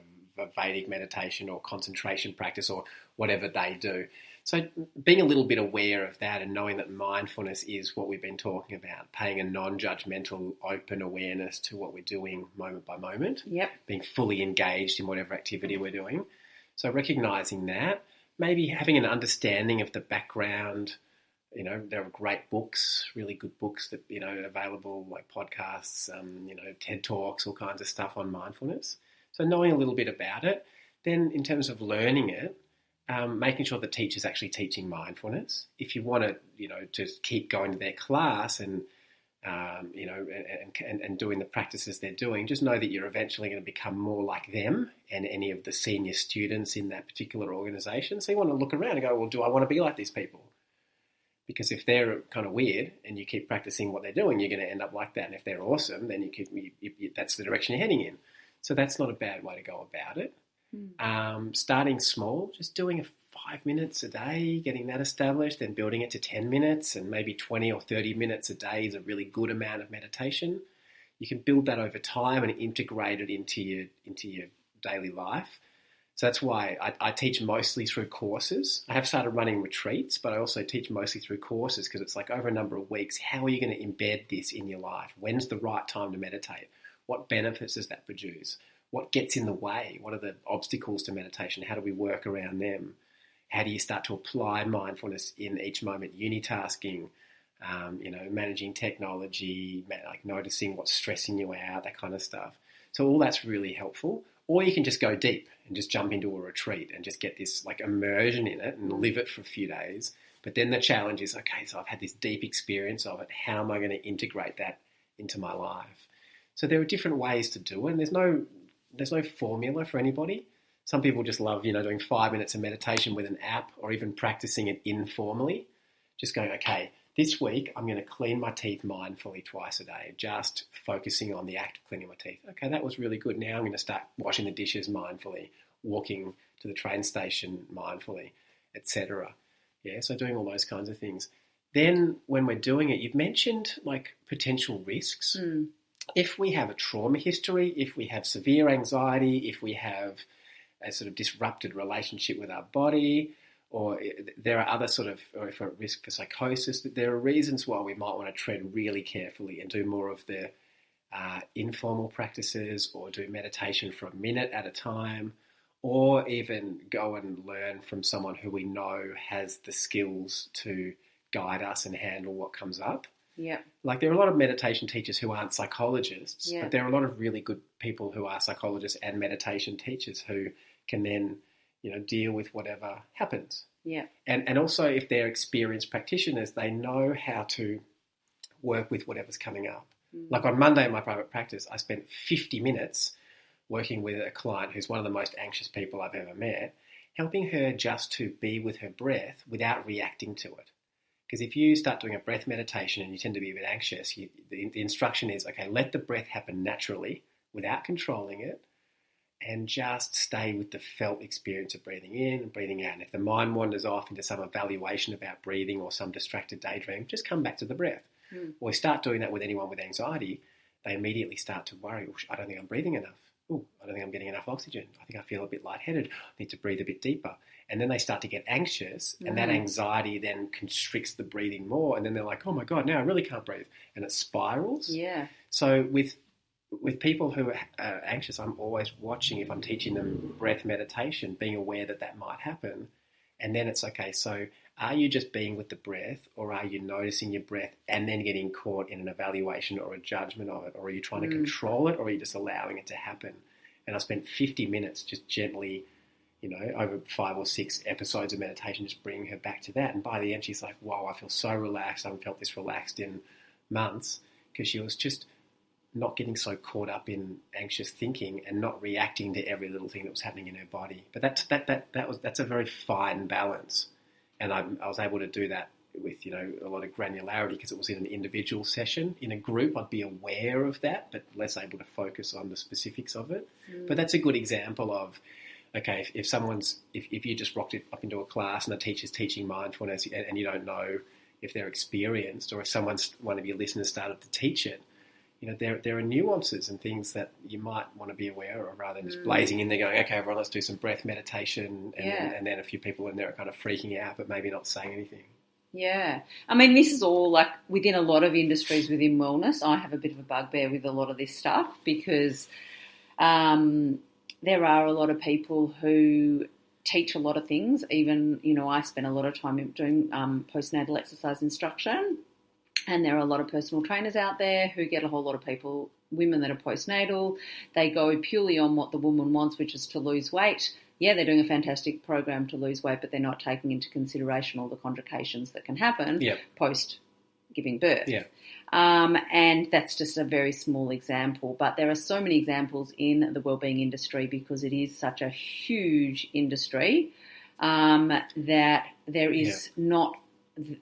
Vedic meditation or concentration practice or whatever they do. So being a little bit aware of that and knowing that mindfulness is what we've been talking about, paying a non-judgmental, open awareness to what we're doing moment by moment, being fully engaged in whatever activity we're doing. So recognising that, maybe having an understanding of the background. There are great books, really good books that, available, like podcasts, TED Talks, all kinds of stuff on mindfulness. So knowing a little bit about it. Then in terms of learning it, making sure the teacher's actually teaching mindfulness. If you want to, just keep going to their class and doing the practices they're doing, just know that you're eventually going to become more like them and any of the senior students in that particular organisation. So you want to look around and go, well, do I want to be like these people? Because if they're kind of weird and you keep practicing what they're doing, you're going to end up like that. And if they're awesome, then that's the direction you're heading in. So that's not a bad way to go about it. Starting small, just doing 5 minutes a day, getting that established, then building it to 10 minutes and maybe 20 or 30 minutes a day is a really good amount of meditation. you can build that over time and integrate it into your daily life. So that's why I teach mostly through courses. I have started running retreats, but I also teach mostly through courses because it's like over a number of weeks, how are you going to embed this in your life? When's the right time to meditate? What benefits does that produce? What gets in the way? What are the obstacles to meditation? How do we work around them? How do you start to apply mindfulness in each moment? Unitasking, managing technology, like noticing what's stressing you out, that kind of stuff. So all that's really helpful. Or you can just go deep and just jump into a retreat and just get this like immersion in it and live it for a few days. But then the challenge is, okay, so I've had this deep experience of it. How am I going to integrate that into my life? So there are different ways to do it, and there's no formula for anybody. Some people just love, doing 5 minutes of meditation with an app or even practicing it informally. Just going, okay, this week I'm going to clean my teeth mindfully twice a day, just focusing on the act of cleaning my teeth. Okay, that was really good. Now I'm going to start washing the dishes mindfully, walking to the train station mindfully, etc. Yeah, so doing all those kinds of things. Then when we're doing it, you've mentioned like potential risks. If we have a trauma history, if we have severe anxiety, if we have a sort of disrupted relationship with our body, or there are other or if we're at risk for psychosis, there are reasons why we might want to tread really carefully and do more of the informal practices, or do meditation for a minute at a time, or even go and learn from someone who we know has the skills to guide us and handle what comes up. Yeah. Like there are a lot of meditation teachers who aren't psychologists, yeah. but there are a lot of really good people who are psychologists and meditation teachers who can then, deal with whatever happens. Yeah. And also if they're experienced practitioners, they know how to work with whatever's coming up. Like on Monday in my private practice, I spent 50 minutes working with a client who's one of the most anxious people I've ever met, helping her just to be with her breath without reacting to it. Because if you start doing a breath meditation and you tend to be a bit anxious, the instruction is, okay, let the breath happen naturally without controlling it, and just stay with the felt experience of breathing in and breathing out. And if the mind wanders off into some evaluation about breathing or some distracted daydream, just come back to the breath. Or we start doing that with anyone with anxiety, they immediately start to worry, I don't think I'm breathing enough. I don't think I'm getting enough oxygen. I think I feel a bit lightheaded. I need to breathe a bit deeper. And then they start to get anxious, and that anxiety then constricts the breathing more. And then they're like, oh my God, now I really can't breathe. And it spirals. Yeah. So with people who are anxious, I'm always watching, if I'm teaching them breath meditation, being aware that might happen. And then it's okay, so are you just being with the breath, or are you noticing your breath and then getting caught in an evaluation or a judgment of it? Or are you trying to control it, or are you just allowing it to happen? And I spent 50 minutes just gently, over 5 or 6 episodes of meditation, just bringing her back to that. And by the end, she's like, wow, I feel so relaxed. I haven't felt this relaxed in months, because she was just not getting so caught up in anxious thinking and not reacting to every little thing that was happening in her body. But that's a very fine balance. And I was able to do that with, a lot of granularity, because it was in an individual session. In a group, I'd be aware of that, but less able to focus on the specifics of it. But that's a good example of, okay, if you just rocked it up into a class and the teacher's teaching mindfulness and you don't know if they're experienced, or if one of your listeners started to teach it, there are nuances and things that you might want to be aware of, rather than just blazing in there going, okay, everyone, let's do some breath meditation. And then a few people in there are kind of freaking out, but maybe not saying anything. Yeah. I mean, this is all like within a lot of industries within wellness. I have a bit of a bugbear with a lot of this stuff, because there are a lot of people who teach a lot of things. Even, I spend a lot of time doing postnatal exercise instruction. And there are a lot of personal trainers out there who get a whole lot of women that are postnatal. They go purely on what the woman wants, which is to lose weight. Yeah, they're doing a fantastic program to lose weight, but they're not taking into consideration all the complications that can happen post giving birth. Yeah. And that's just a very small example. But there are so many examples in the wellbeing industry, because it is such a huge industry, that there is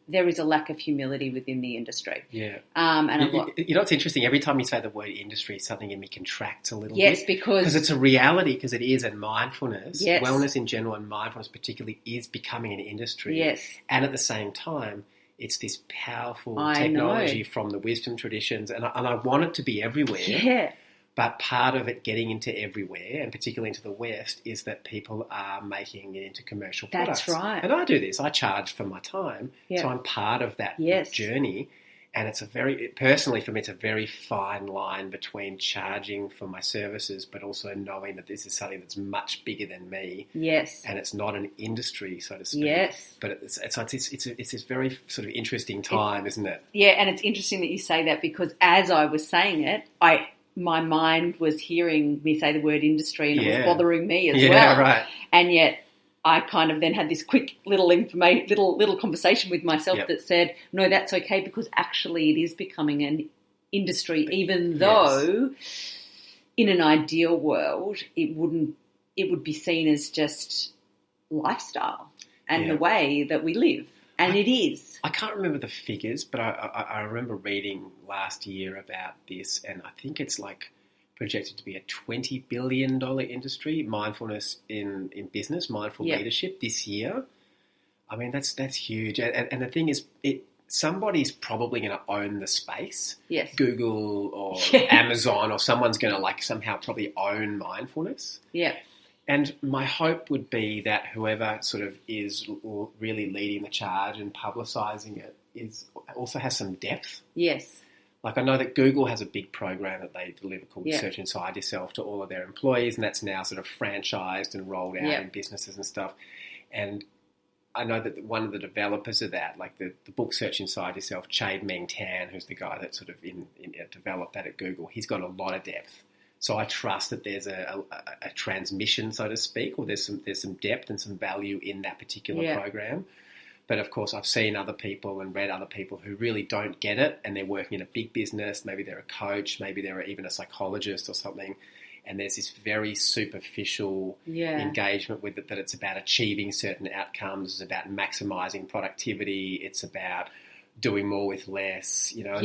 there is a lack of humility within the industry. Yeah. And it's interesting. Every time you say the word industry, something in me contracts a little bit. Yes, because it's a reality, because it is, and mindfulness, wellness in general and mindfulness particularly, is becoming an industry. Yes. And at the same time, it's this powerful I technology know. from the wisdom traditions, and I want it to be everywhere. Yeah. But part of it getting into everywhere, and particularly into the West, is that people are making it into commercial products. That's right. And I do this. I charge for my time, Yeah. so I'm part of that Yes. journey. And it's personally for me, it's a very fine line between charging for my services, but also knowing that this is something that's much bigger than me. Yes. And it's not an industry, so to speak. Yes. But it's this very sort of interesting time, isn't it? Yeah, and it's interesting that you say that, because as I was saying it, my mind was hearing me say the word industry, and it was bothering me as well. Yeah, right. And yet I kind of then had this quick little conversation with myself that said, no, that's okay, because actually it is becoming an industry, even though in an ideal world it would be seen as just lifestyle and the way that we live. And it is. I can't remember the figures, but I remember reading last year about this, and I think it's like projected to be a $20 billion industry, mindfulness in business, mindful leadership this year. I mean, that's huge. And the thing is, somebody's probably going to own the space. Yes. Google or Amazon, or someone's going to like somehow probably own mindfulness. Yeah. And my hope would be that whoever sort of is really leading the charge and publicising it also has some depth. Yes. Like, I know that Google has a big program that they deliver called Yeah. Search Inside Yourself to all of their employees, and that's now sort of franchised and rolled out in businesses and stuff. And I know that one of the developers of that, like the book Search Inside Yourself, Chade Meng Tan, who's the guy that sort of developed that at Google, he's got a lot of depth. So I trust that there's a transmission, so to speak, or there's some depth and some value in that particular program. But of course, I've seen other people and read other people who really don't get it, and they're working in a big business. Maybe they're a coach, maybe they're even a psychologist or something. And there's this very superficial engagement with it, that it's about achieving certain outcomes, it's about maximising productivity, it's about doing more with less, you know.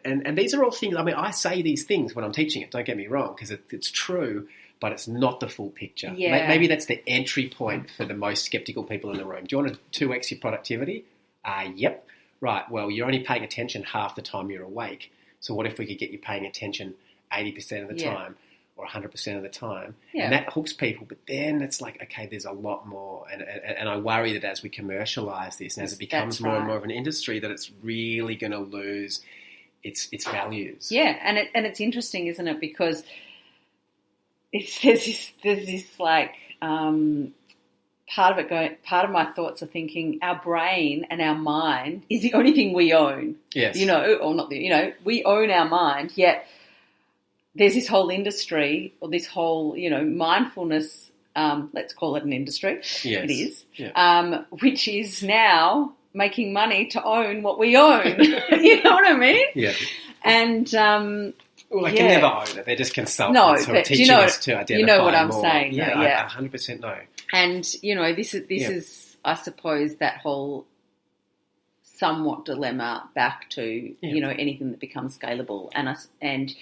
And these are all things, I mean, I say these things when I'm teaching it, don't get me wrong, because it's true, but it's not the full picture. Yeah. Maybe that's the entry point for the most skeptical people in the room. Do you want to 2x your productivity? Yep. Right, well, you're only paying attention half the time you're awake. So what if we could get you paying attention 80% of the time or 100% of the time? And that hooks people. But then it's like, okay, there's a lot more. And I worry that as we commercialise this and as it becomes more and more of an industry, that it's really going to lose its values. Yeah, and it's interesting, isn't it? Because there's this like part of my thoughts are thinking our brain and our mind is the only thing we own. Yes. You know, or not, you know, we own our mind, yet there's this whole industry, or this whole, you know, mindfulness, let's call it an industry. Yes. It is. Yeah. Which is now making money to own what we own. You know what I mean? Yeah. And well, they can never own it. They're just consultants who are teaching us to identify more. You know what I'm saying. Yeah, though, I 100% know. And, you know, this is, I suppose, that whole somewhat dilemma back to, you know, anything that becomes scalable. And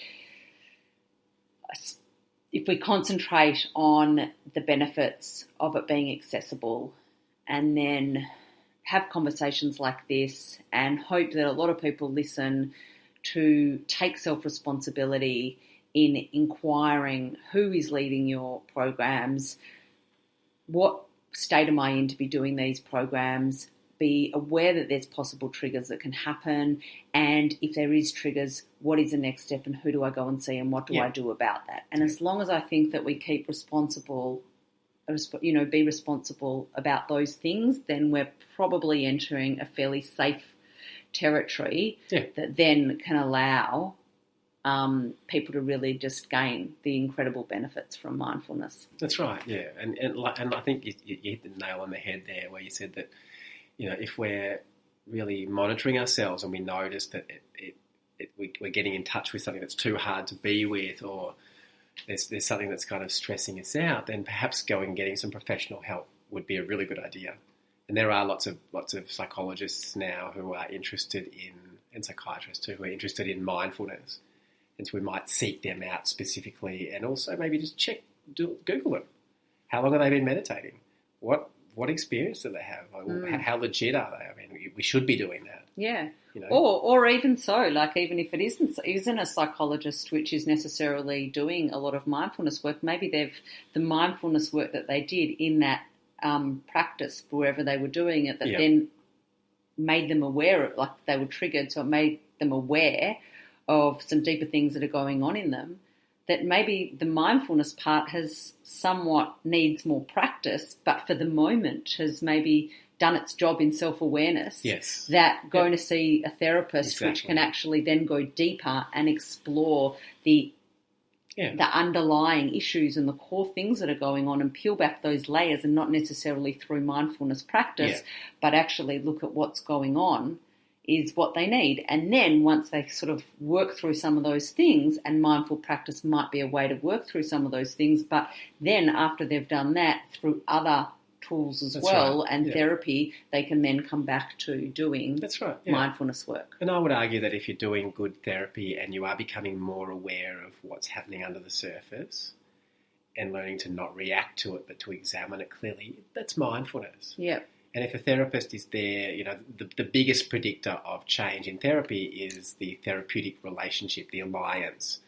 if we concentrate on the benefits of it being accessible, and then have conversations like this, and hope that a lot of people listen to take self-responsibility in inquiring who is leading your programs, what state am I in to be doing these programs, be aware that there's possible triggers that can happen, and if there is triggers, what is the next step and who do I go and see and what do I do about that? And as long as I think that we keep be responsible about those things, then we're probably entering a fairly safe territory that then can allow people to really just gain the incredible benefits from mindfulness. That's right, yeah. And I think you hit the nail on the head there, where you said that, you know, if we're really monitoring ourselves and we notice that we're getting in touch with something that's too hard to be with, or there's something that's kind of stressing us out, then perhaps going and getting some professional help would be a really good idea. And there are lots of psychologists now who are interested in, and psychiatrists too, who are interested in mindfulness. And so we might seek them out specifically, and also maybe just Google them. How long have they been meditating? What what experience do they have? Like, how legit are they? I mean, we should be doing that. Yeah. You know? Or even so, like even if it isn't a psychologist which is necessarily doing a lot of mindfulness work, maybe the mindfulness work that they did in that practice, wherever they were doing it, that then made them aware of, like they were triggered, so it made them aware of some deeper things that are going on in them, that maybe the mindfulness part has somewhat needs more practice, but for the moment has maybe done its job in self-awareness. Yes. That going to see a therapist, which can actually then go deeper and explore the underlying issues and the core things that are going on and peel back those layers, and not necessarily through mindfulness practice, but actually look at what's going on, is what they need. And then once they sort of work through some of those things, and mindful practice might be a way to work through some of those things, but then after they've done that through other tools as and therapy, they can then come back to doing mindfulness work. And I would argue that if you're doing good therapy and you are becoming more aware of what's happening under the surface and learning to not react to it but to examine it clearly, that's mindfulness. Yeah. And if a therapist is there, you know, the biggest predictor of change in therapy is the therapeutic relationship, the alliance,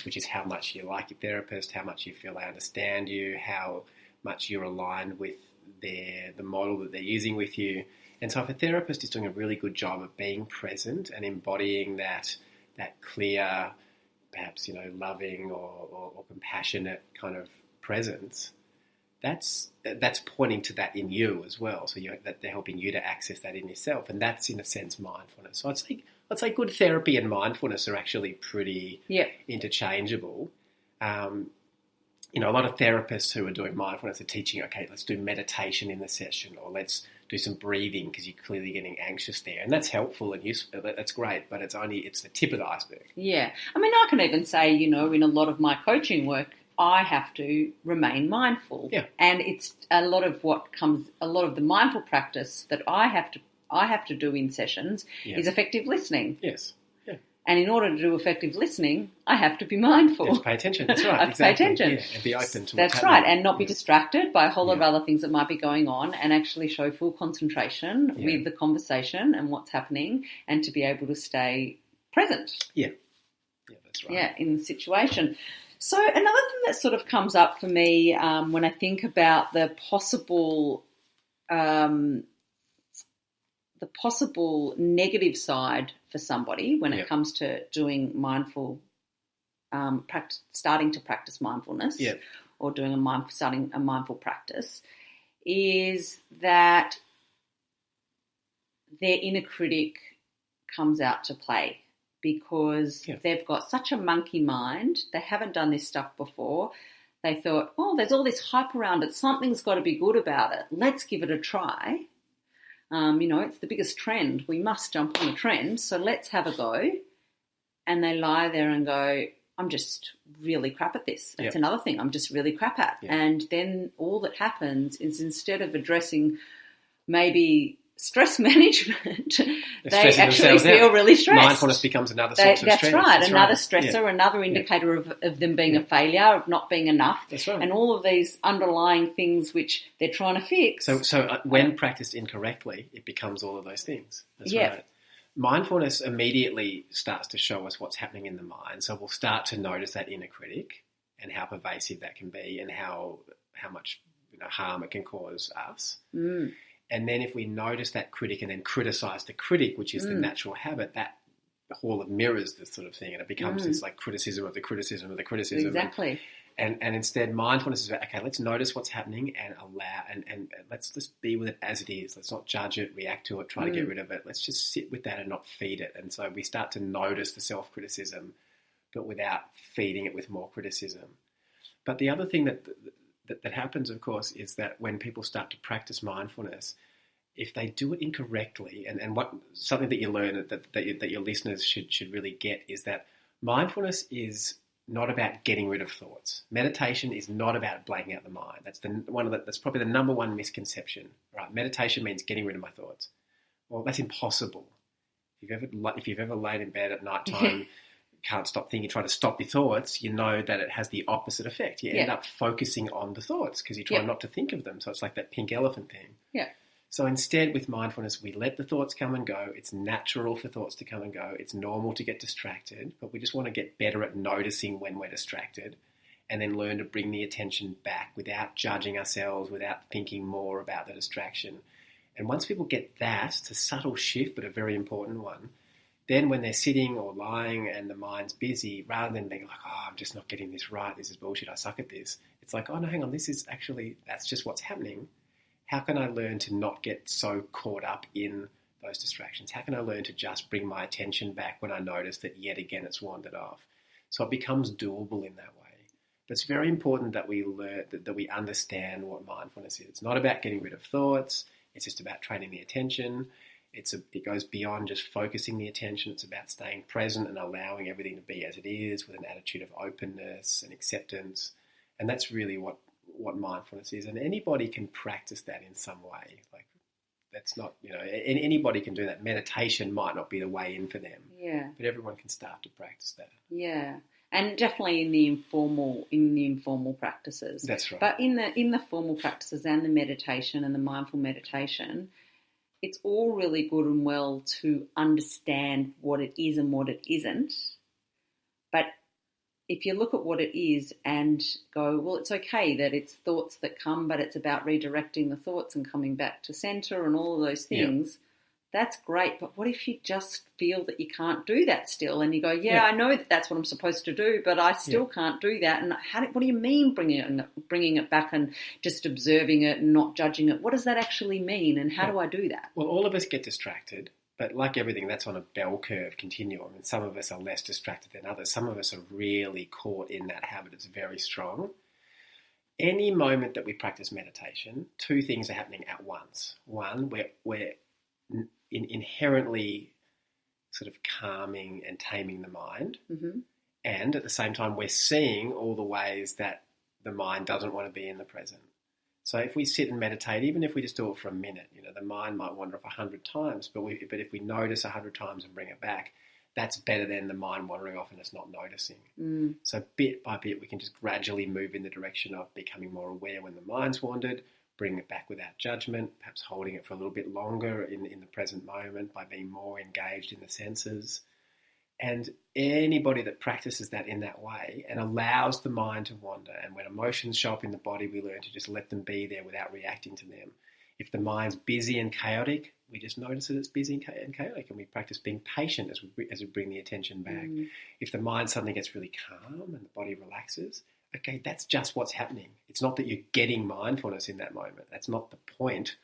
which is how much you like your therapist, how much you feel they understand you, how much you're aligned with the model that they're using with you. And so if a therapist is doing a really good job of being present and embodying that clear, perhaps, you know, loving or compassionate kind of presence, that's pointing to that in you as well. So that they're helping you to access that in yourself, and that's in a sense mindfulness. So I'd say good therapy and mindfulness are actually pretty interchangeable. You know, a lot of therapists who are doing mindfulness are teaching, okay, let's do meditation in the session, or let's do some breathing because you're clearly getting anxious there. And that's helpful and useful. That's great, but it's the tip of the iceberg. Yeah. I mean, I can even say, you know, in a lot of my coaching work, I have to remain mindful. Yeah. And it's a lot of the mindful practice that I have to do in sessions is effective listening. Yes. And in order to do effective listening, I have to be mindful. You have to pay attention. That's right. I have to pay attention. Yeah, and be open to what's That's happening. right. And not be distracted by a whole lot of other things that might be going on, and actually show full concentration with the conversation and what's happening, and to be able to stay present. Yeah, that's right. Yeah, in the situation. So another thing that sort of comes up for me when I think about the possible negative side for somebody when it comes to doing mindful, starting to practice mindfulness or starting a mindful practice, is that their inner critic comes out to play, because they've got such a monkey mind. They haven't done this stuff before. They thought, oh, there's all this hype around it. Something's got to be good about it. Let's give it a try. You know, it's the biggest trend. We must jump on the trend, so let's have a go. And they lie there and go, I'm just really crap at this. That's another thing I'm just really crap at. And then all that happens is, instead of addressing maybe stress management, they actually feel really stressed. Mindfulness becomes another source of stress. That's right, another stressor, another indicator of them being a failure, of not being enough. That's right. And all of these underlying things which they're trying to fix. So when practiced incorrectly, it becomes all of those things. That's right. Mindfulness immediately starts to show us what's happening in the mind. So we'll start to notice that inner critic and how pervasive that can be, and how much harm it can cause us. And then if we notice that critic and then criticise the critic, which is the natural habit, that hall of mirrors this sort of thing, and it becomes this like criticism of the criticism of the criticism. Exactly. And instead, mindfulness is about, okay, let's notice what's happening and allow, and let's just be with it as it is. Let's not judge it, react to it, try to get rid of it. Let's just sit with that and not feed it. And so we start to notice the self-criticism, but without feeding it with more criticism. But the other thing that happens, of course, is that when people start to practice mindfulness, if they do it incorrectly, and something that you learn that your listeners should really get, is that mindfulness is not about getting rid of thoughts. Meditation is not about blanking out the mind. That's probably the number one misconception. Right? Meditation means getting rid of my thoughts. Well, that's impossible. If you've ever laid in bed at night time, can't stop thinking, try to stop your thoughts, you know that it has the opposite effect. You end up focusing on the thoughts because you try not to think of them. So it's like that pink elephant thing. Yeah. So instead, with mindfulness, we let the thoughts come and go. It's natural for thoughts to come and go. It's normal to get distracted, but we just want to get better at noticing when we're distracted and then learn to bring the attention back without judging ourselves, without thinking more about the distraction. And once people get that, it's a subtle shift, but a very important one, then when they're sitting or lying and the mind's busy, rather than being like, oh, I'm just not getting this right, this is bullshit, I suck at this, it's like, oh, no, hang on, that's just what's happening. How can I learn to not get so caught up in those distractions? How can I learn to just bring my attention back when I notice that yet again it's wandered off? So it becomes doable in that way. But it's very important that we learn, that we understand what mindfulness is. It's not about getting rid of thoughts. It's just about training the attention. It goes beyond just focusing the attention. It's about staying present and allowing everything to be as it is with an attitude of openness and acceptance. And that's really what mindfulness is. And anybody can practice that in some way. Like, that's not, anybody can do that. Meditation might not be the way in for them. Yeah. But everyone can start to practice that. Yeah. And definitely in the informal practices. That's right. But in the formal practices and the meditation and the mindful meditation, it's all really good and well to understand what it is and what it isn't. But if you look at what it is and go, well, it's okay that it's thoughts that come, but it's about redirecting the thoughts and coming back to center and all of those things. That's great, but what if you just feel that you can't do that still, and you go, I know that that's what I'm supposed to do, but I still can't do that. And what do you mean bringing it back and just observing it and not judging it? What does that actually mean, and how do I do that? Well, all of us get distracted, but like everything, that's on a bell curve continuum, and some of us are less distracted than others. Some of us are really caught in that habit. It's very strong. Any moment that we practice meditation, two things are happening at once. One, we're inherently sort of calming and taming the mind. Mm-hmm. And at the same time, we're seeing all the ways that the mind doesn't want to be in the present. So if we sit and meditate, even if we just do it for a minute, the mind might wander off 100 times, but if we notice 100 times and bring it back, that's better than the mind wandering off and us not noticing. Mm. So bit by bit, we can just gradually move in the direction of becoming more aware when the mind's wandered, bring it back without judgment, perhaps holding it for a little bit longer in the present moment by being more engaged in the senses. And anybody that practices that in that way and allows the mind to wander, and when emotions show up in the body, we learn to just let them be there without reacting to them. If the mind's busy and chaotic, we just notice that it's busy and chaotic, and we practice being patient as we bring the attention back. Mm. If the mind suddenly gets really calm and the body relaxes, okay, that's just what's happening. It's not that you're getting mindfulness in that moment. That's not the point.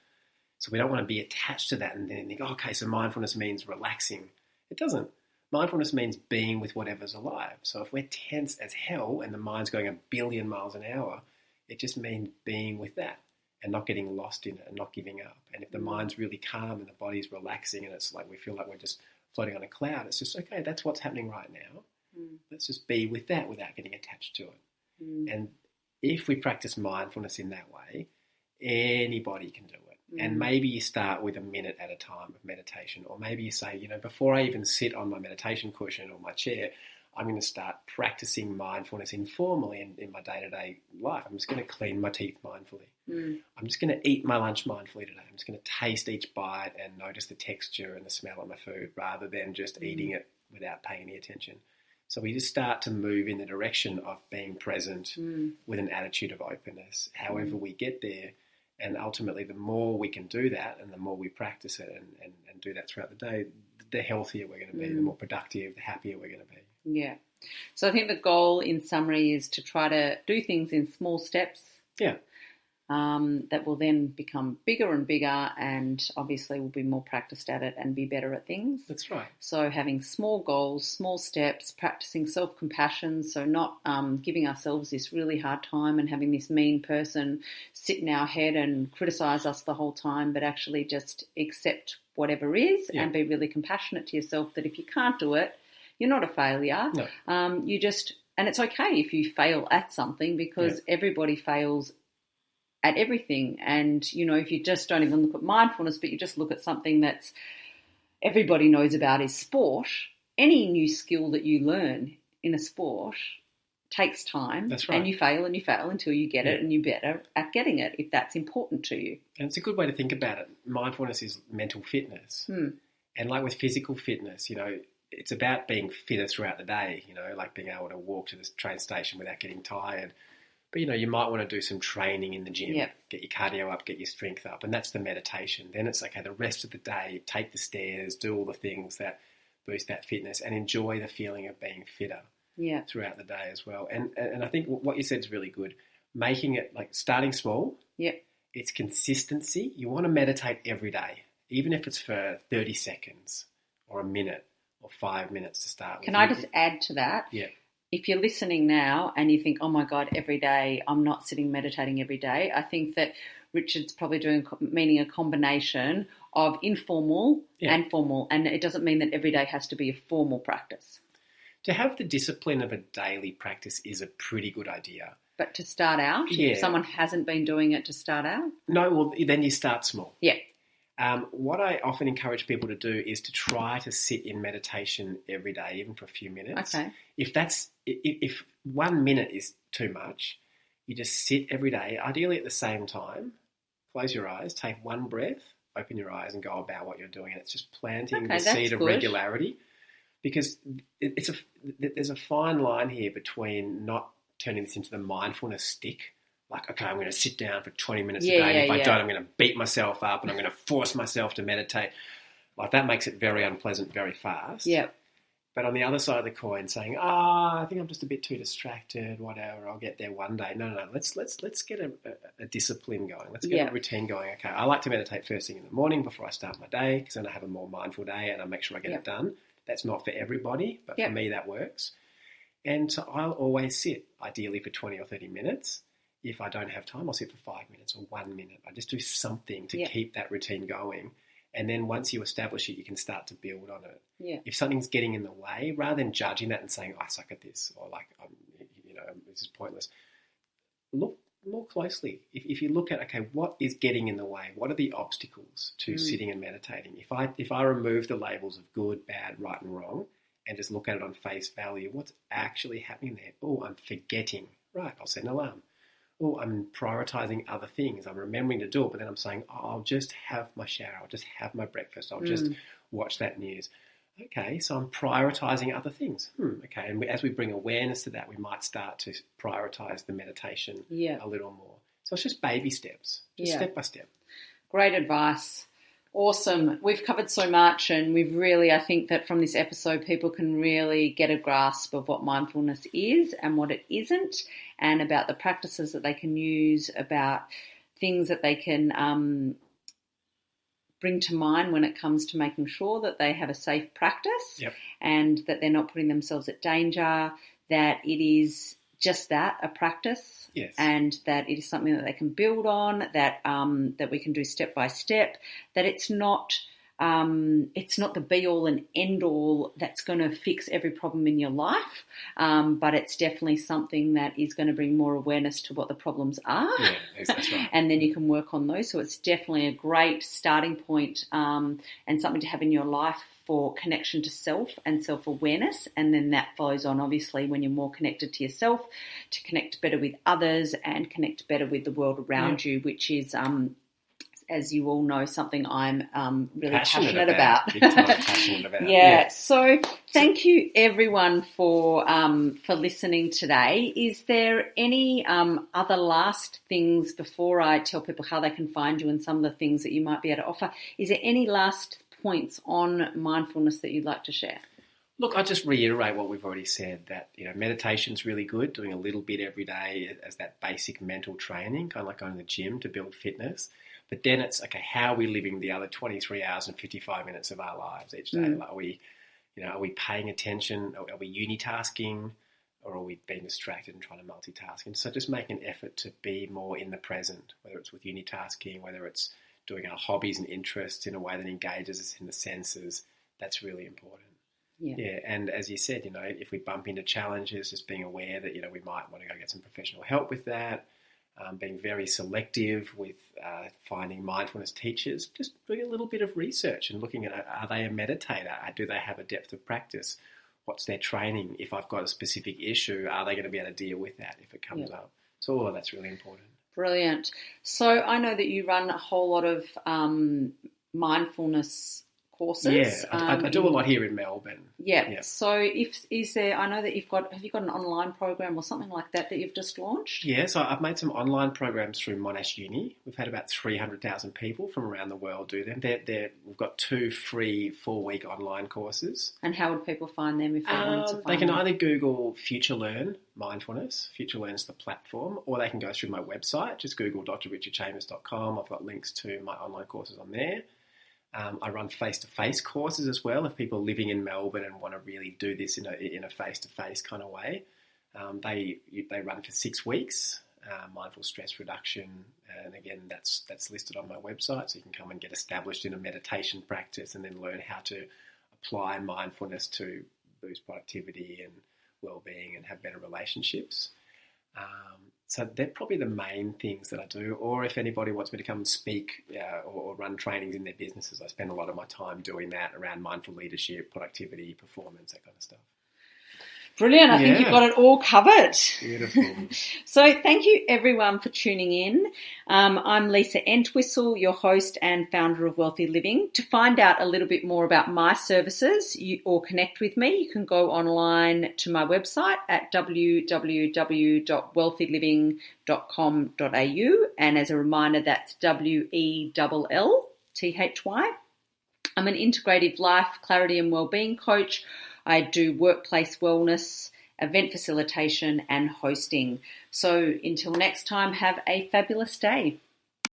So we don't want to be attached to that and then think, okay, so mindfulness means relaxing. It doesn't. Mindfulness means being with whatever's alive. So if we're tense as hell and the mind's going 1 billion miles an hour, it just means being with that and not getting lost in it and not giving up. And if the mind's really calm and the body's relaxing and it's like we feel like we're just floating on a cloud, it's just, okay, that's what's happening right now. Mm. Let's just be with that without getting attached to it. Mm. And if we practice mindfulness in that way, anybody can do it. Mm. And maybe you start with a minute at a time of meditation, or maybe you say, before I even sit on my meditation cushion or my chair, I'm going to start practicing mindfulness informally in my day-to-day life. I'm just going to clean my teeth mindfully. Mm. I'm just going to eat my lunch mindfully today. I'm just going to taste each bite and notice the texture and the smell of my food rather than just eating it without paying any attention. So we just start to move in the direction of being present with an attitude of openness, however we get there. And ultimately, the more we can do that and the more we practice it and do that throughout the day, the healthier we're going to be, the more productive, the happier we're going to be. Yeah. So I think the goal in summary is to try to do things in small steps. Yeah. That will then become bigger and bigger, and obviously we'll be more practiced at it and be better at things. That's right. So having small goals, small steps, practicing self-compassion, so not giving ourselves this really hard time and having this mean person sit in our head and criticise us the whole time, but actually just accept whatever is and be really compassionate to yourself that if you can't do it, you're not a failure. No. And it's okay if you fail at something because everybody fails at everything. And, if you just don't even look at mindfulness, but you just look at something that's everybody knows about is sport, any new skill that you learn in a sport takes time. That's right. And you fail until you get it, and you're better at getting it if that's important to you. And it's a good way to think about it. Mindfulness is mental fitness. And like with physical fitness, you know, it's about being fitter throughout the day, you know, like being able to walk to the train station without getting tired. But, you know, you might want to do some training in the gym, get your cardio up, get your strength up, and that's the meditation. Then it's, okay, the rest of the day, take the stairs, do all the things that boost that fitness and enjoy the feeling of being fitter throughout the day as well. And I think what you said is really good. Making it, like, starting small. It's consistency. You want to meditate every day, even if it's for 30 seconds or a minute or 5 minutes to start with. Can I just add to that? Yeah. If you're listening now and you think, oh my God, every day, I'm not sitting meditating every day, I think that Richard's probably meaning a combination of informal and formal. And it doesn't mean that every day has to be a formal practice. To have the discipline of a daily practice is a pretty good idea. But to start out, if someone hasn't been doing it to start out? No, well, then you start small. Yeah. What I often encourage people to do is to try to sit in meditation every day, even for a few minutes. Okay. If 1 minute is too much, you just sit every day, ideally at the same time, close your eyes, take one breath, open your eyes and go about what you're doing. And it's just planting the seed of regularity, because there's a fine line here between not turning this into the mindfulness stick. Like, okay, I'm going to sit down for 20 minutes a day. And if I don't, I'm going to beat myself up and I'm going to force myself to meditate. Like, that makes it very unpleasant very fast. Yeah. But on the other side of the coin, saying, I think I'm just a bit too distracted, whatever, I'll get there one day. No. Let's get a discipline going. Let's get a routine going. Okay, I like to meditate first thing in the morning before I start my day, because then I have a more mindful day and I make sure I get it done. That's not for everybody, but for me that works. And so I'll always sit, ideally for 20 or 30 minutes. If I don't have time, I'll sit for 5 minutes or 1 minute. I just do something to keep that routine going. And then once you establish it, you can start to build on it. Yeah. If something's getting in the way, rather than judging that and saying, I suck at this, or like, this is pointless, look more closely. If you look at, okay, what is getting in the way? What are the obstacles to sitting and meditating? If I remove the labels of good, bad, right and wrong and just look at it on face value, what's actually happening there? Oh, I'm forgetting. Right, I'll set an alarm. Oh, I'm prioritising other things. I'm remembering to do it, but then I'm saying, I'll just have my shower. I'll just have my breakfast. I'll just watch that news. Okay, so I'm prioritising other things. Okay, and as we bring awareness to that, we might start to prioritise the meditation a little more. So it's just baby steps, just step by step. Great advice. Awesome. We've covered so much, and we've really, I think that from this episode, people can really get a grasp of what mindfulness is and what it isn't, and about the practices that they can use, about things that they can bring to mind when it comes to making sure that they have a safe practice and that they're not putting themselves at danger, that it is just that, a practice, and that it is something that they can build on, that that we can do step by step, that it's not the be-all and end-all that's going to fix every problem in your life, but it's definitely something that is going to bring more awareness to what the problems are, that's right. And then you can work on those. So it's definitely a great starting point and something to have in your life for connection to self and self-awareness, and then that flows on, obviously, when you're more connected to yourself, to connect better with others and connect better with the world around you, which is, as you all know, something I'm really passionate about. Big time passionate about. So thank you, everyone, for listening today. Is there any other last things before I tell people how they can find you and some of the things that you might be able to offer? Is there any last points on mindfulness that you'd like to share? Look, I'll just reiterate what we've already said, that meditation's really good, doing a little bit every day as that basic mental training, kind of like going to the gym to build fitness. But then it's, okay, how are we living the other 23 hours and 55 minutes of our lives each day? Like, are we paying attention? Are we unitasking? Or are we being distracted and trying to multitask? And so just make an effort to be more in the present, whether it's with unitasking, whether it's doing our hobbies and interests in a way that engages us in the senses. That's really important. And as you said, if we bump into challenges, just being aware that we might want to go get some professional help with that. being very selective with finding mindfulness teachers, just doing a little bit of research and looking at, are they a meditator? Do they have a depth of practice? What's their training? If I've got a specific issue, are they going to be able to deal with that if it comes up? So all of that's really important. Brilliant. So I know that you run a whole lot of mindfulness courses. Yeah, I do a lot here in Melbourne. Yeah. So I know that have you got an online program or something like that you've just launched? Yeah, so I've made some online programs through Monash Uni. We've had about 300,000 people from around the world do them. We've got 2 free 4-week online courses. And how would people find them if they wanted to find They can them? either Google FutureLearn Mindfulness. FutureLearn's the platform, or they can go through my website. Just Google drrichardchambers.com. I've got links to my online courses on there. I run face-to-face courses as well. If people are living in Melbourne and want to really do this in a face-to-face kind of way, they run for 6 weeks. Mindful stress reduction, and again, that's listed on my website. So you can come and get established in a meditation practice, and then learn how to apply mindfulness to boost productivity and well-being and have better relationships. So they're probably the main things that I do. Or if anybody wants me to come and speak or run trainings in their businesses, I spend a lot of my time doing that around mindful leadership, productivity, performance, that kind of stuff. Brilliant. I think you've got it all covered. Beautiful. So thank you everyone for tuning in. I'm Lisa Entwistle, your host and founder of Wealthy Living. To find out a little bit more about my services or connect with me, you can go online to my website at www.wealthyliving.com.au. And as a reminder, that's WELLTHY. I'm an integrative life, clarity and wellbeing coach. I do workplace wellness, event facilitation and hosting. So until next time, have a fabulous day.